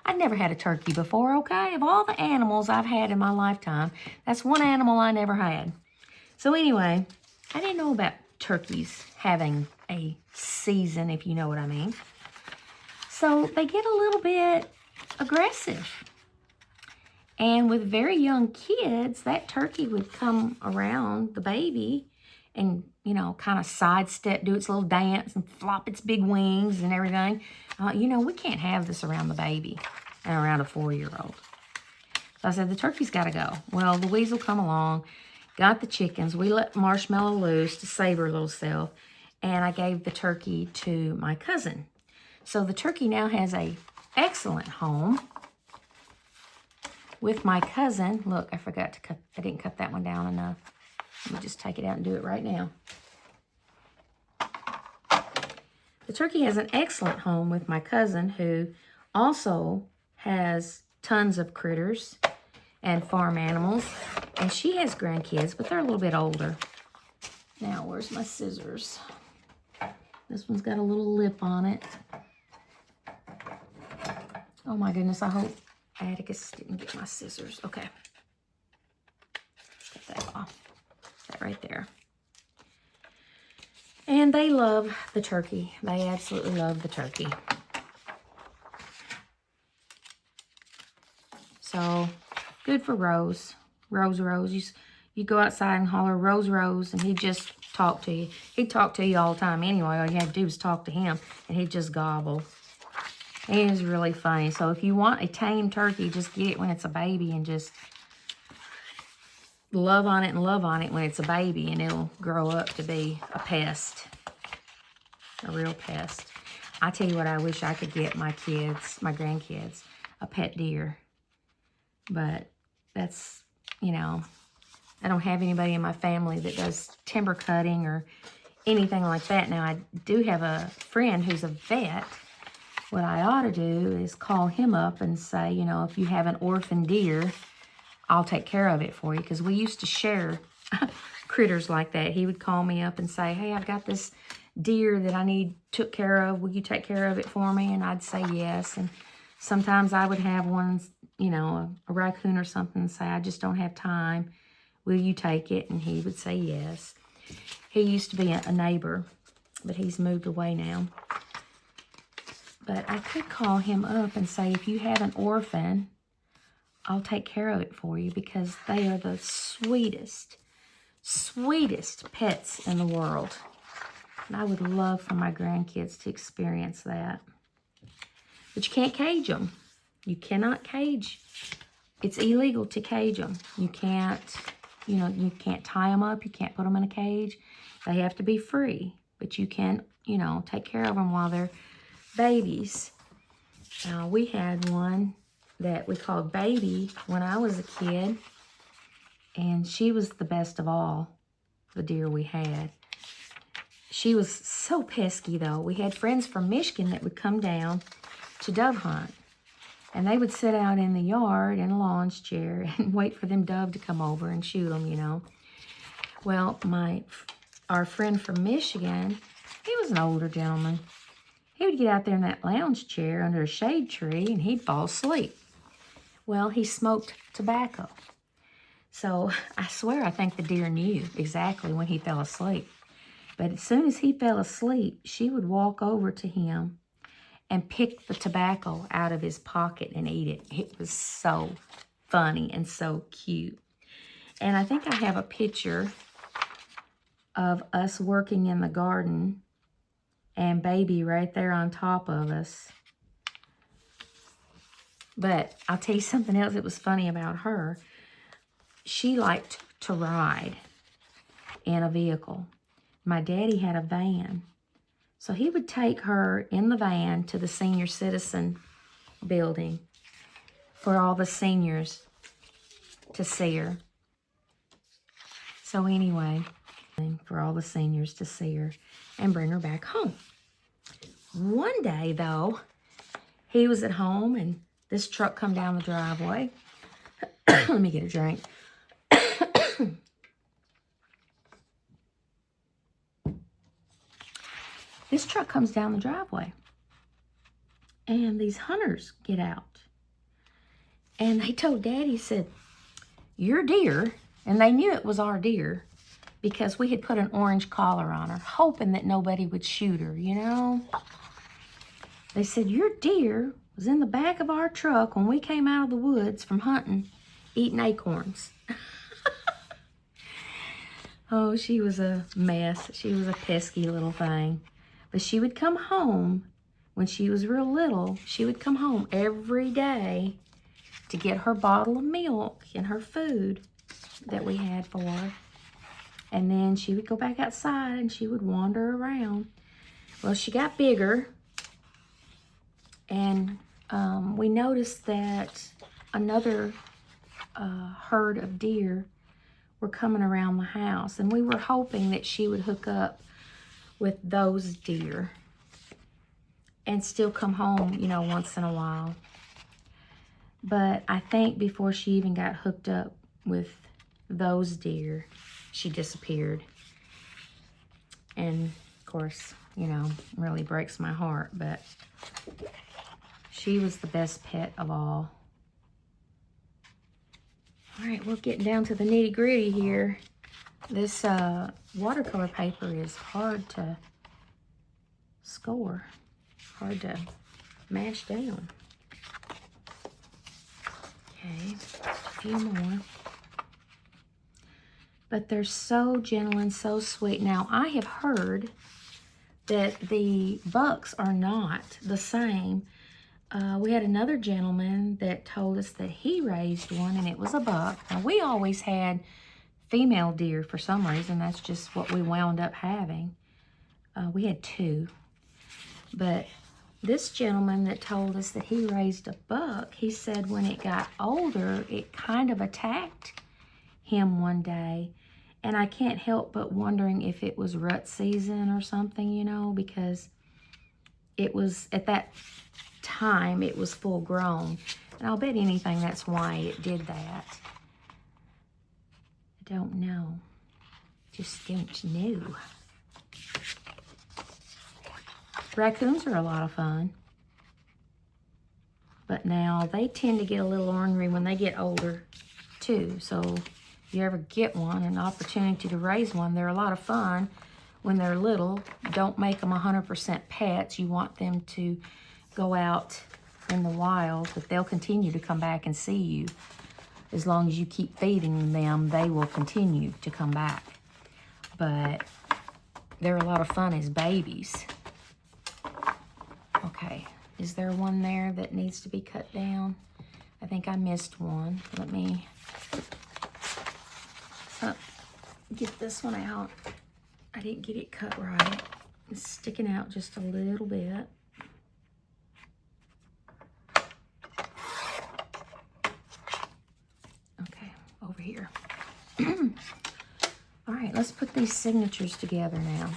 Speaker 1: I'd never had a turkey before, okay? Of all the animals I've had in my lifetime, that's one animal I never had. So anyway, I didn't know about turkeys having a season, if you know what I mean. So they get a little bit aggressive. And with very young kids, that turkey would come around the baby and, you know, kind of sidestep, do its little dance and flop its big wings and everything. You know, we can't have this around the baby and around a 4-year-old. So I said, the turkey's got to go. Well, Louise will come along, got the chickens. We let Marshmellow loose to save her little self, and I gave the turkey to my cousin. So the turkey now has a excellent home with my cousin. Look, I forgot to cut, I didn't cut that one down enough. Let me just take it out and do it right now. The turkey has an excellent home with my cousin, who also has tons of critters and farm animals. And she has grandkids, but they're a little bit older. Now, where's my scissors? This one's got a little lip on it. Oh my goodness, I hope Atticus didn't get my scissors. Okay. Cut that off. That right there. And they love the turkey. They absolutely love the turkey. So, good for Rose. Rose. You go outside and holler, Rose, and he'd just talk to you. He'd talk to you all the time anyway. All you had to do was talk to him, and he'd just gobble. It is really funny. So if you want a tame turkey, just get it when it's a baby and just love on it when it's a baby, and it'll grow up to be a pest, a real pest. I tell you what, I wish I could get my kids, my grandkids, a pet deer. But that's, you know, I don't have anybody in my family that does timber cutting or anything like that. Now, I do have a friend who's a vet. What I ought to do is call him up and say, you know, if you have an orphan deer, I'll take care of it for you. Because we used to share critters like that. He would call me up and say, hey, I've got this deer that I need took care of. Will you take care of it for me? And I'd say yes. And sometimes I would have one, you know, a raccoon or something, and say, I just don't have time. Will you take it? And he would say yes. He used to be a neighbor, but he's moved away now. But I could call him up and say, if you have an orphan, I'll take care of it for you, because they are the sweetest pets in the world. And I would love for my grandkids to experience that. But you can't cage them. You cannot cage. It's illegal to cage them. You can't, you know, you can't tie them up. You can't put them in a cage. They have to be free. But you can, you know, take care of them while they're babies. We had one that we called Baby when I was a kid, and she was the best of all the deer we had. She was so pesky, though. We had friends from Michigan that would come down to dove hunt, and they would sit out in the yard in a lawn chair and wait for them dove to come over and shoot them, you know. Well, our friend from Michigan, he was an older gentleman. He would get out there in that lounge chair under a shade tree, and he'd fall asleep. Well, he smoked tobacco. So I swear I think the deer knew exactly when he fell asleep. But as soon as he fell asleep, she would walk over to him and pick the tobacco out of his pocket and eat it. It was so funny and so cute. And I think I have a picture of us working in the garden and Baby right there on top of us. But I'll tell you something else that was funny about her. She liked to ride in a vehicle. My daddy had a van. So he would take her in the van to the senior citizen building for all the seniors to see her. So anyway, for all the seniors to see her and bring her back home. One day, though, he was at home and this truck come down the driveway. Let me get a drink. This truck comes down the driveway. And these hunters get out. And they told Daddy, said, your deer, and they knew it was our deer because we had put an orange collar on her, hoping that nobody would shoot her, you know. They said, your deer was in the back of our truck when we came out of the woods from hunting, eating acorns. Oh, she was a mess. She was a pesky little thing. But she would come home when she was real little. She would come home every day to get her bottle of milk and her food that we had for her. And then she would go back outside and she would wander around. Well, she got bigger, and we noticed that another herd of deer were coming around the house, and we were hoping that she would hook up with those deer and still come home, you know, once in a while. But I think before she even got hooked up with those deer, she disappeared. And of course, you know, really breaks my heart, but she was the best pet of all. All right, we're getting down to the nitty gritty here. This watercolor paper is hard to score, hard to mash down. Okay, just a few more. But they're so gentle and so sweet. Now, I have heard that the bucks are not the same. We had another gentleman that told us that he raised one and it was a buck. Now, we always had female deer for some reason. That's just what we wound up having. We had two. But this gentleman that told us that he raised a buck, he said when it got older, it kind of attacked him one day. And I can't help but wondering if it was rut season or something, you know, because it was, at that time, it was full grown. And I'll bet anything that's why it did that. I don't know. Just don't know. Raccoons are a lot of fun. But now they tend to get a little ornery when they get older too. So if you ever get one, an opportunity to raise one, they're a lot of fun when they're little. Don't make them 100% pets. You want them to go out in the wild, but they'll continue to come back and see you. As long as you keep feeding them, they will continue to come back. But they're a lot of fun as babies. Okay, is there one there that needs to be cut down? I think I missed one. Let me get this one out. I didn't get it cut right. It's sticking out just a little bit. Okay, over here. All right, let's put these signatures together now.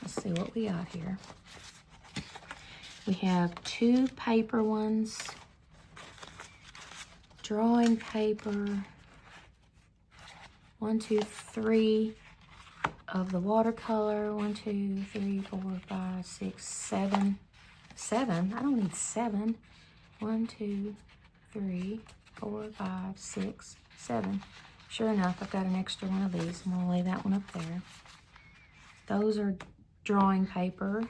Speaker 1: Let's see what we got here. We have two paper ones, drawing paper, 1, 2, 3 of the watercolor, 1, 2, 3, 4, 5, 6, 7. 7? I don't need 7. 1, 2, 3, 4, 5, 6, 7. Sure enough, I've got an extra one of these. I'm gonna lay that one up there. Those are drawing paper.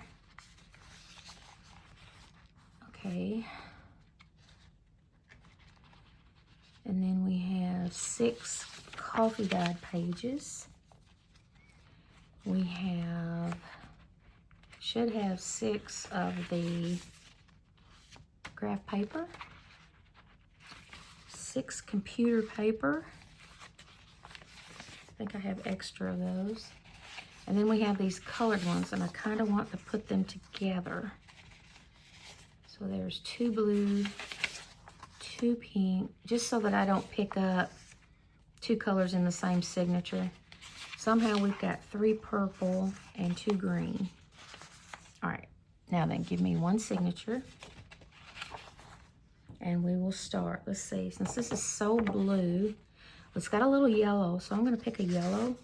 Speaker 1: Okay. And then we have 6 coffee dyed pages. We should have 6 of the graph paper, 6 computer paper. I think I have extra of those. And then we have these colored ones, and I kind of want to put them together. So there's 2 blue, 2 pink, just so that I don't pick up 2 colors in the same signature. Somehow we've got 3 purple and 2 green. All right, now then give me 1 signature. And we will start. Let's see, since this is so blue, it's got a little yellow, so I'm gonna pick a yellow.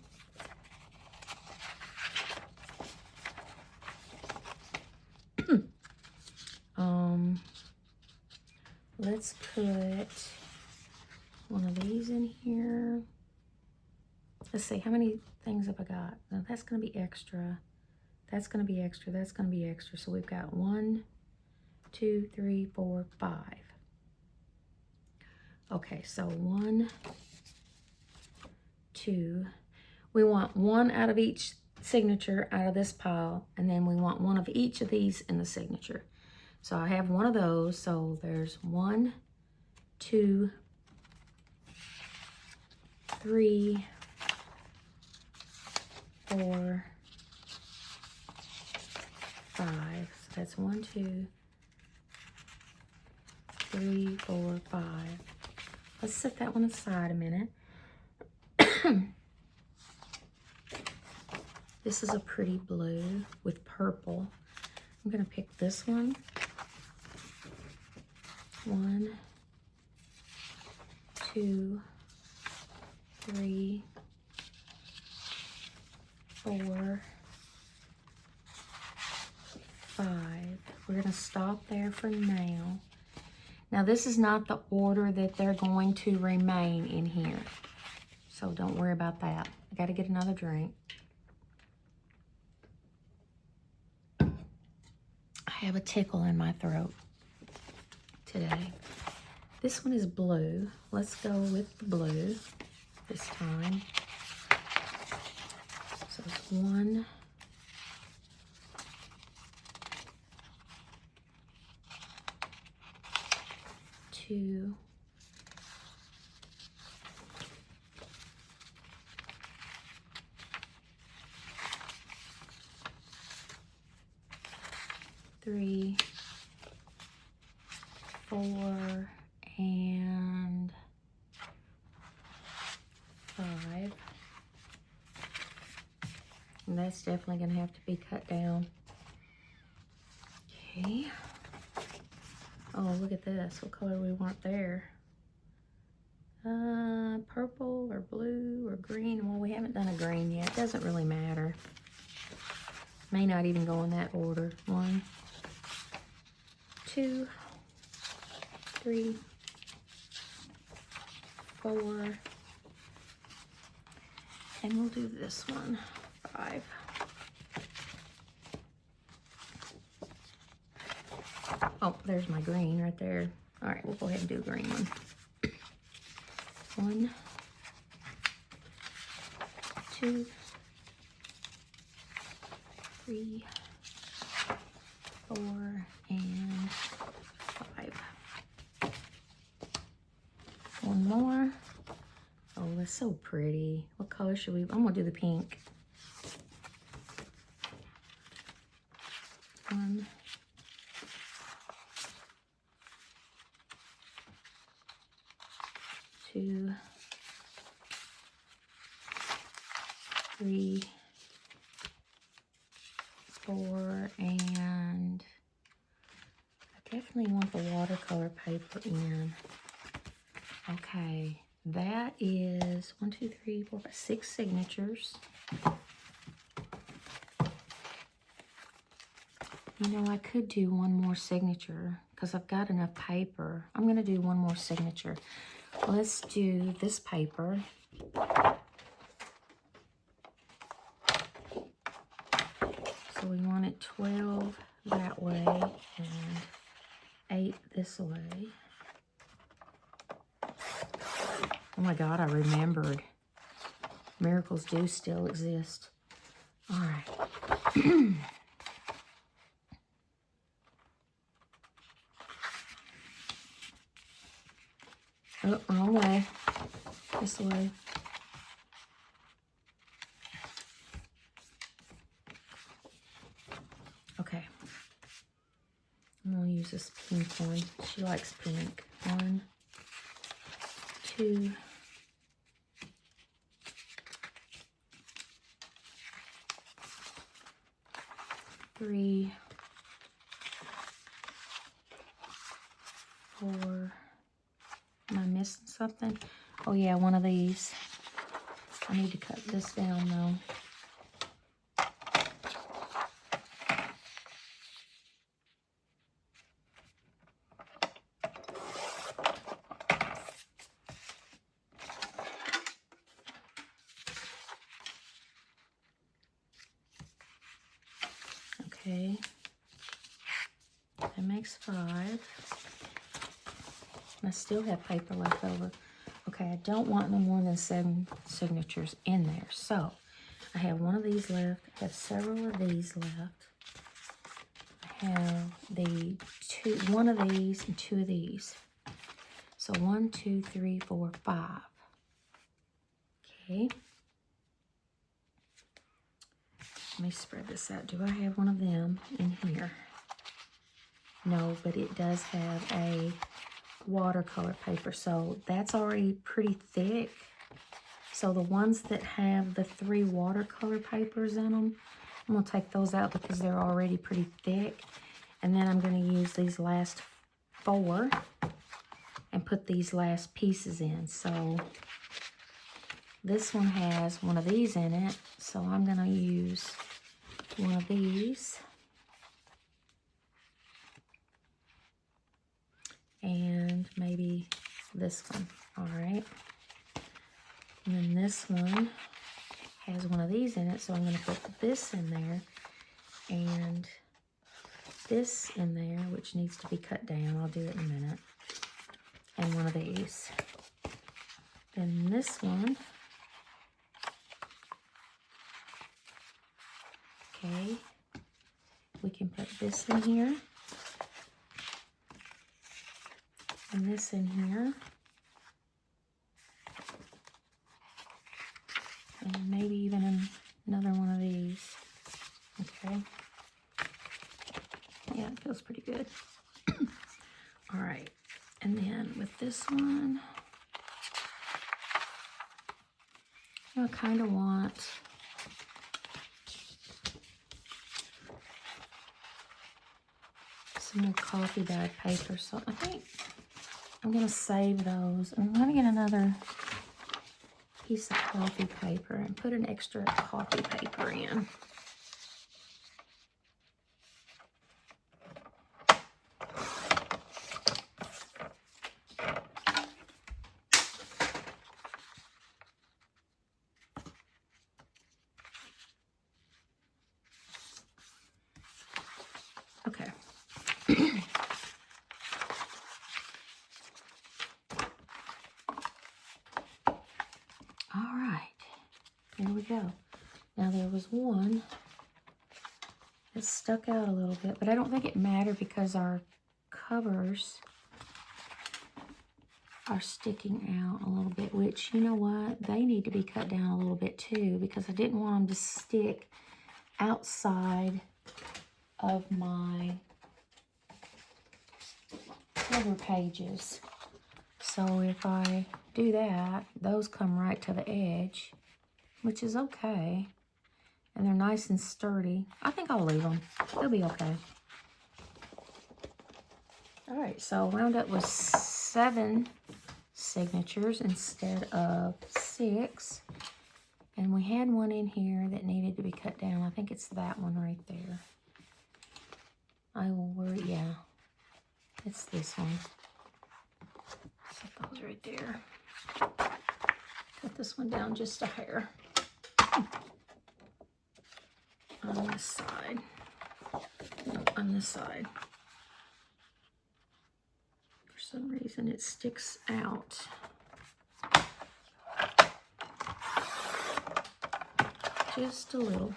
Speaker 1: Let's put one of these in here. Let's see, how many things have I got? Now that's gonna be extra. That's gonna be extra, that's gonna be extra. So we've got 1, 2, 3, 4, 5. Okay, so 1, 2. we want one out of each signature out of this pile, and then we want one of each of these in the signature. So I have one of those, so there's 1, 2, 3, 4, 5. So that's 1, 2, 3, 4, 5. Let's set that one aside a minute. This is a pretty blue with purple. I'm gonna pick this one. 1, 2, 3, 4, 5. We're gonna stop there for now. Now this is not the order that they're going to remain in here, so don't worry about that. I gotta get another drink. I have a tickle in my throat today. This one is blue. Let's go with the blue this time. So it's 1, 2, 3, 4, and 5. And that's definitely going to have to be cut down. Okay. Oh, look at this. What color we want there? Purple or blue or green. Well, we haven't done a green yet. It doesn't really matter. May not even go in that order. 1, 2, 3, 4, and we'll do this one, 5. Oh, there's my green right there. All right, we'll go ahead and do a green one. 1, 2, 3, 4, and 5. One more. Oh, that's so pretty. What color should we? I'm gonna do the pink. 1, 2, 3, 4, and I definitely want the watercolor paper in. Okay, that is 1, 2, 3, 4, 5, 6 signatures. You know, I could do one more signature because I've got enough paper. I'm going to do one more signature. Let's do this paper. So we want it 12 that way and 8 this way. Oh my God, I remembered. Miracles do still exist. All right. Oh, wrong way. This way. Okay. I'm going to use this pink one. She likes pink. 1, 2, 3, 4. Am I missing something? Oh yeah, one of these. I need to cut this down though. Okay. That makes 5. I still have paper left over. Okay, I don't want no more than 7 signatures in there. So I have one of these left. I have several of these left. I have one of these and two of these. So 1, 2, 3, 4, 5. Okay. Let me spread this out. Do I have one of them in here? No, but it does have a watercolor paper. So that's already pretty thick. So the ones that have the 3 watercolor papers in them, I'm going to take those out because they're already pretty thick. And then I'm going to use these last 4 and put these last pieces in. So this one has one of these in it. So I'm going to use one of these. And maybe this one. All right. And then this one has one of these in it, so I'm going to put this in there and this in there, which needs to be cut down. I'll do it in a minute. And one of these. Then this one, okay, we can put this in here and this in here. And maybe even another one of these. Okay. Yeah, it feels pretty good. All right. And then with this one, I kind of want some more coffee dyed paper. So I think I'm going to save those. I'm going to get another piece of coffee paper and put an extra coffee paper in. Okay. All right. There we go. Now there was one that stuck out a little bit, but I don't think it mattered because our covers are sticking out a little bit, which, you know what, they need to be cut down a little bit too, because I didn't want them to stick outside of my cover pages. So if I do that, those come right to the edge, which is okay. And they're nice and sturdy. I think I'll leave them. They'll be okay. All right, so wound up with 7 signatures instead of 6. And we had one in here that needed to be cut down. I think it's that one right there. I will worry, yeah. It's this one. Set those right there. Cut this one down just a hair. On this side. No, on this side. For some reason it sticks out. Just a little.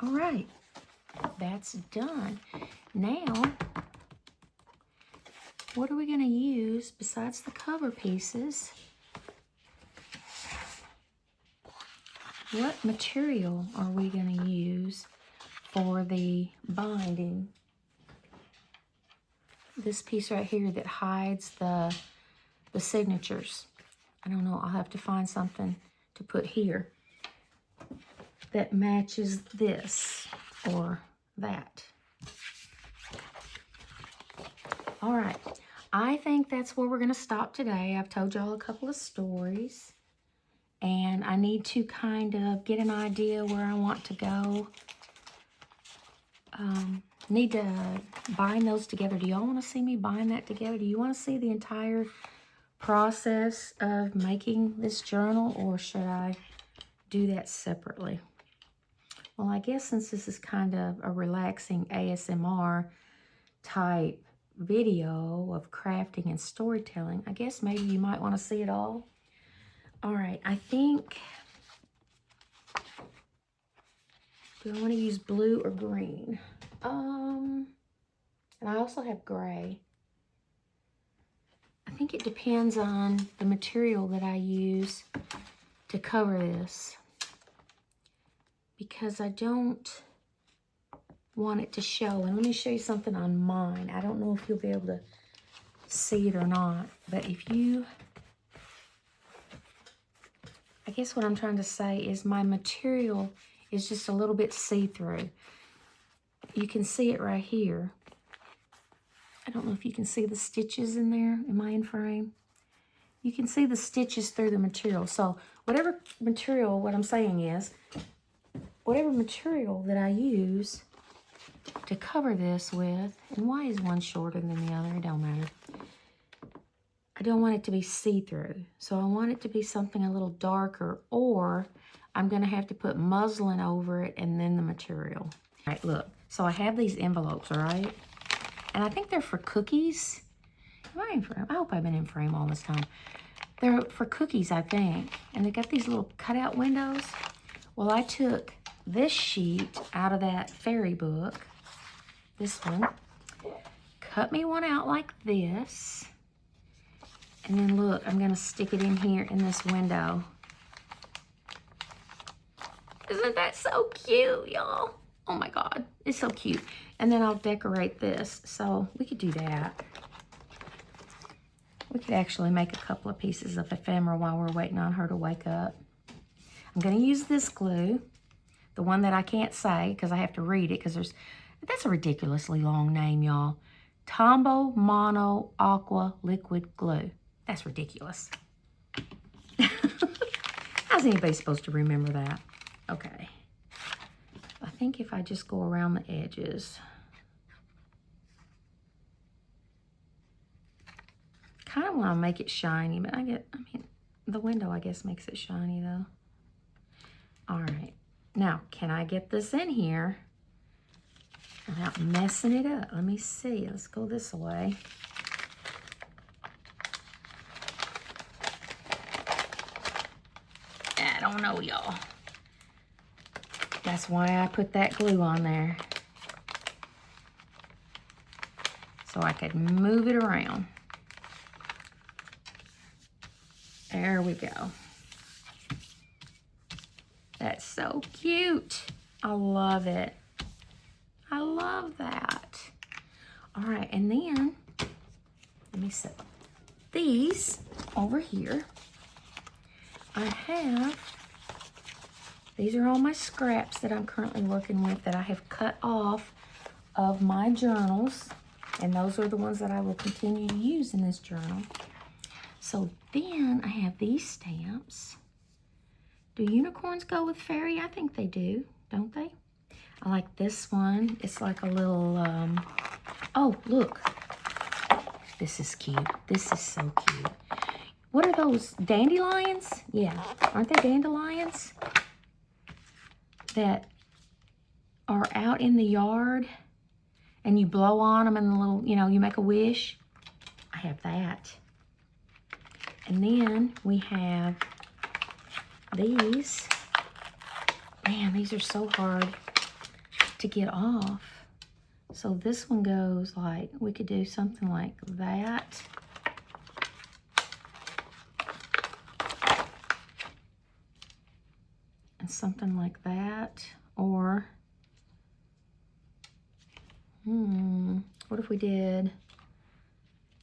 Speaker 1: All right, that's done. Now, what are we going to use besides the cover pieces? What material are we going to use for the binding? This piece right here that hides the signatures. I don't know, I'll have to find something to put here that matches this or that. All right, I think that's where we're going to stop today. I've told y'all a couple of stories, and I need to kind of get an idea where I want to go. Need to bind those together. Do y'all want to see me bind that together? Do you want to see the entire process of making this journal, or should I do that separately? Well, I guess since this is kind of a relaxing ASMR type video of crafting and storytelling. I guess maybe you might want to see it all. All right, I think, do I want to use blue or green? And I also have gray. I think it depends on the material that I use to cover this, because I don't want it to show. And let me show you something on mine. I don't know if you'll be able to see it or not, but if you, I guess what I'm trying to say is my material is just a little bit see-through. You can see it right here. I don't know if you can see the stitches in there. Am I in frame? You can see the stitches through the material. So whatever material, what I'm saying is, whatever material that I use to cover this with, and why is one shorter than the other? It don't matter. I don't want it to be see-through. So I want it to be something a little darker, or I'm going to have to put muslin over it and then the material. All right, look. So I have these envelopes, all right? And I think they're for cookies. Am I in frame? I hope I've been in frame all this time. They're for cookies, I think. And they got these little cutout windows. Well, I took this sheet out of that fairy book, this one, cut me one out like this, and then look, I'm gonna stick it in here in this window. Isn't that so cute, y'all? Oh my God, it's so cute. And then I'll decorate this. So we could do that. We could actually make a couple of pieces of ephemera while we're waiting on her to wake up. I'm gonna use this glue, the one that I can't say because I have to read it, because that's a ridiculously long name, y'all. Tombow Mono Aqua Liquid Glue. That's ridiculous. How's anybody supposed to remember that? Okay. I think if I just go around the edges. Kind of want to make it shiny, but I mean, the window, I guess, makes it shiny, though. All right. Now, can I get this in here without messing it up? Let me see. Let's go this way. I don't know, y'all. That's why I put that glue on there. So I could move it around. There we go. That's so cute. I love it. I love that. All right, and then, let me set these over here. I have, these are all my scraps that I'm currently working with that I have cut off of my journals. And those are the ones that I will continue to use in this journal. So then I have these stamps. Do unicorns go with fairy? I think they do, don't they? I like this one. It's like a little, oh, look. This is cute. This is so cute. What are those, dandelions? Yeah, aren't they dandelions? That are out in the yard and you blow on them and the little, you know, you make a wish. I have that. And then we have these. Man, these are so hard to get off. So this one goes like, we could do something like that. And something like that. Or, what if we did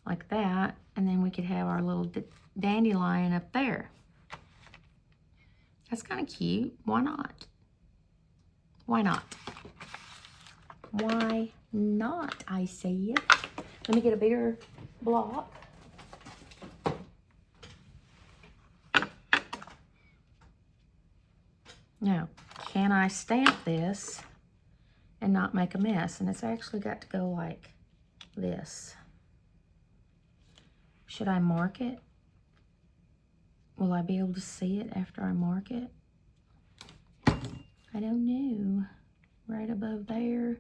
Speaker 1: like that, and then we could have our little dandelion up there. That's kind of cute. Why not? Why not? Why not, I say. Let me get a bigger block. Now, can I stamp this and not make a mess? And it's actually got to go like this. Should I mark it? Will I be able to see it after I mark it? I don't know. Right above there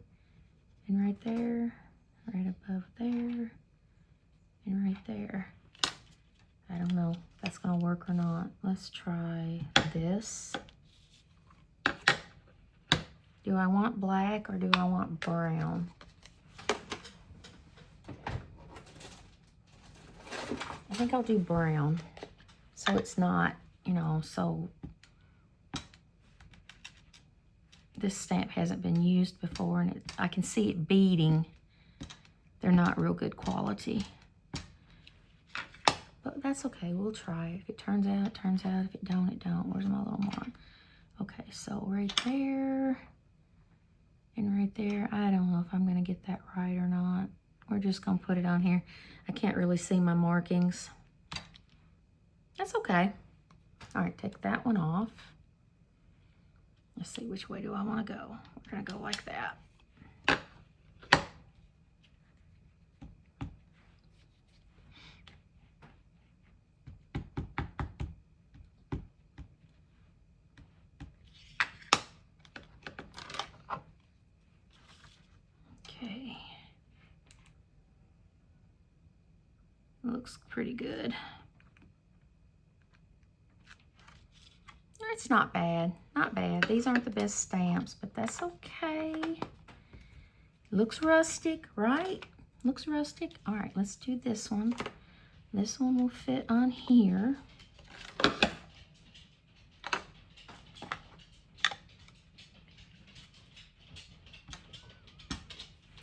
Speaker 1: and right there. right above there, and right there. I don't know if that's gonna work or not. Let's try this. Do I want black or do I want brown? I think I'll do brown, so it's not, you know, so this stamp hasn't been used before, and I can see it beading. They're not real good quality. But that's okay, we'll try it. If it turns out, it turns out. If it don't, it don't. Where's my little mark? Okay, so right there and right there. I don't know if I'm gonna get that right or not. We're just gonna put it on here. I can't really see my markings. That's okay. All right, take that one off. Let's see, which way do I wanna go? We're gonna go like that. Okay. Looks pretty good. It's not bad, not bad. These aren't the best stamps, but that's okay. Looks rustic, right? Looks rustic. All right, let's do this one. This one will fit on here.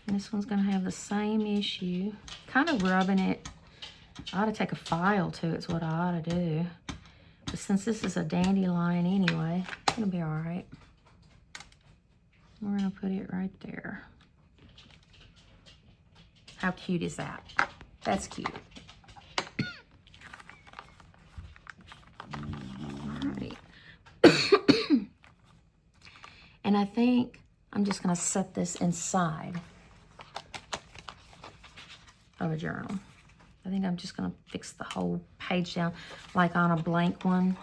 Speaker 1: And this one's gonna have the same issue. Kind of rubbing it. I ought to take a file to it, is what I ought to do. But since this is a dandelion anyway, it's gonna be all right. We're gonna put it right there. How cute is that? That's cute. All right. And I think I'm just gonna set this inside of a journal. I think I'm just gonna fix the whole page down, like on a blank one,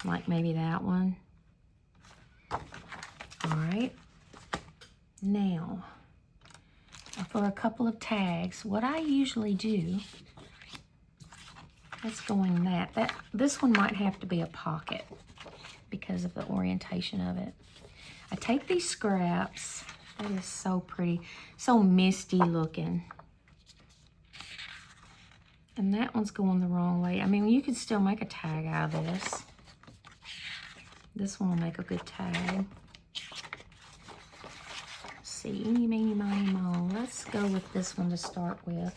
Speaker 1: like maybe that one. All right. Now, for a couple of tags, what I usually do, let's go in that. This one might have to be a pocket because of the orientation of it. I take these scraps. That is so pretty, so misty looking. And that one's going the wrong way. I mean, you could still make a tag out of this. This one will make a good tag. Let's see, eeny, meeny, miny, mo. Let's go with this one to start with.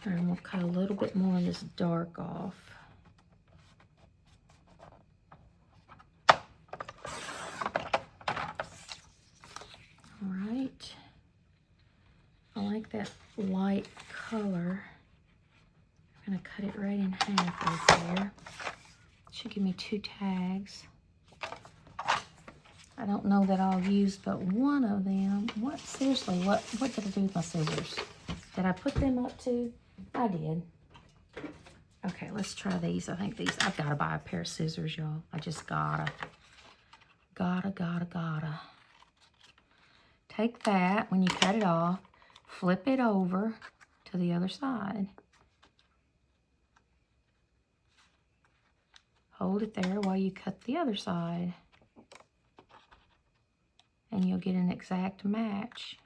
Speaker 1: And we'll cut a little bit more of this dark off. That light color. I'm gonna cut it right in half right there. Should give me 2 tags. I don't know that I'll use but one of them. What, seriously, what did I do with my scissors? Did I put them up too? I did. Okay, let's try these. I think these, I've gotta buy a pair of scissors, y'all. I just gotta. Gotta. Take that when you cut it off. Flip it over to the other side. Hold it there while you cut the other side. And you'll get an exact match.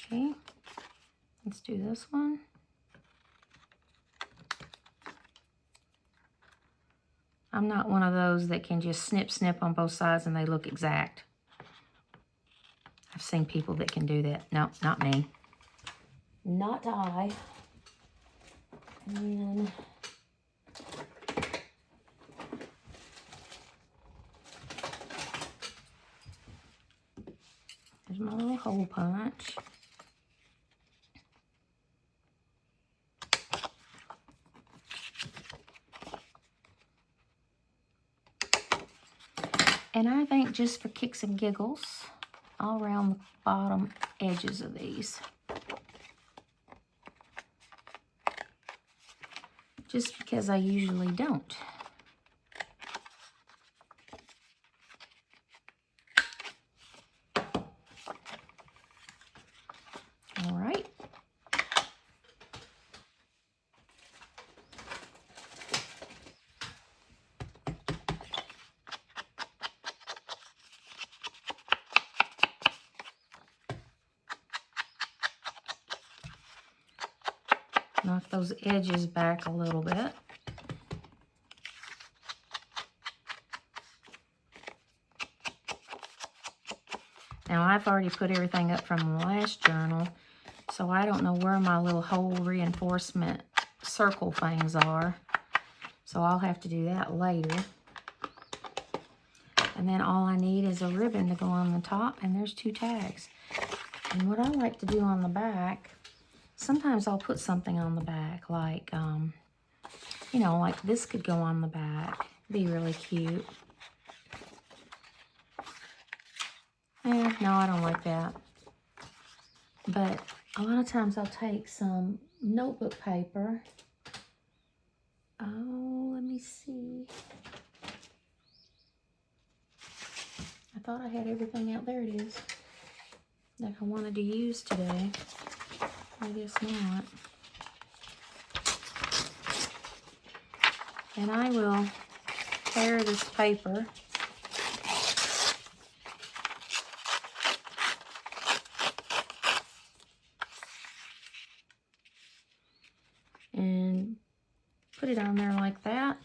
Speaker 1: Okay, let's do this one. I'm not one of those that can just snip on both sides and they look exact. I've seen people that can do that. No, not me. Not I. And then there's my little hole punch. And I think just for kicks and giggles, all around the bottom edges of these. just because I usually don't. All right. Knock those edges back a little bit. Now, I've already put everything up from the last journal, so I don't know where my little hole reinforcement circle things are. So I'll have to do that later. And then all I need is a ribbon to go on the top, and there's 2 tags. And what I like to do on the back, sometimes I'll put something on the back, like, you know, like this could go on the back. Be really cute. No, I don't like that. But a lot of times I'll take some notebook paper. Oh, let me see. I thought I had everything out. There it is. That I wanted to use today. I guess not. And I will tear this paper. And put it on there like that.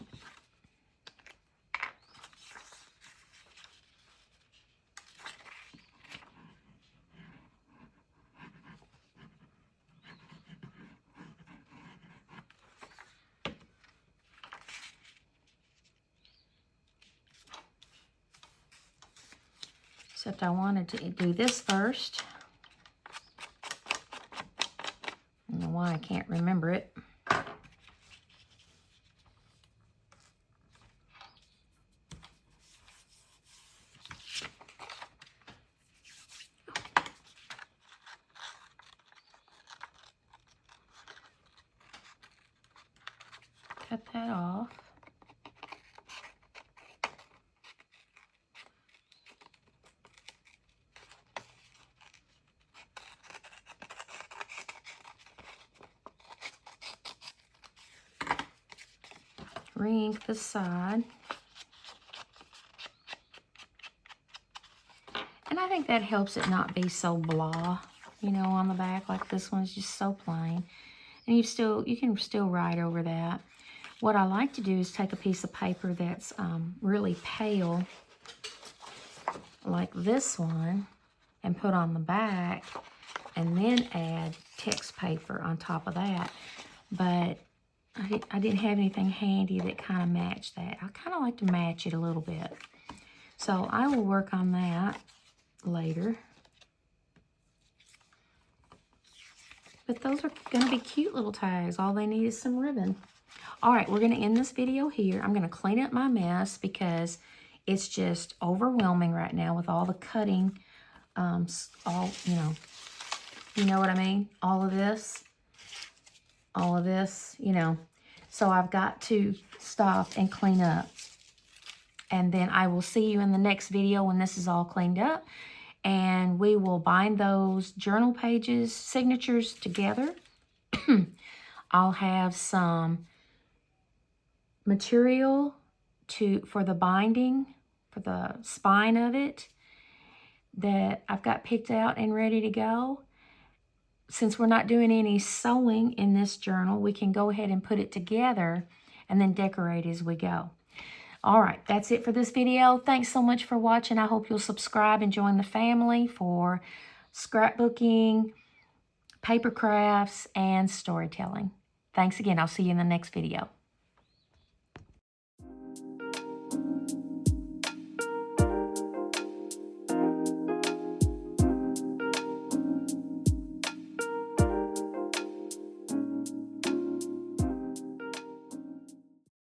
Speaker 1: Except I wanted to do this first. I don't know why I can't remember it. Cut that off. Re-ink the side. And I think that helps it not be so blah, you know, on the back. Like this one's just so plain. And you can still write over that. What I like to do is take a piece of paper that's really pale, like this one, and put on the back, and then add text paper on top of that. But I didn't have anything handy that kind of matched that. I kind of like to match it a little bit. So I will work on that later. But those are going to be cute little tags. All they need is some ribbon. All right, we're going to end this video here. I'm going to clean up my mess because it's just overwhelming right now with all the cutting. You know what I mean? All of this, you know. So I've got to stop and clean up. And then I will see you in the next video when this is all cleaned up. And we will bind those journal pages, signatures together. I'll have some material for the binding, for the spine of it, that I've got picked out and ready to go. Since we're not doing any sewing in this journal, we can go ahead and put it together and then decorate as we go. All right, that's it for this video. Thanks so much for watching. I hope you'll subscribe and join the family for scrapbooking, paper crafts, and storytelling. Thanks again. I'll see you in the next video.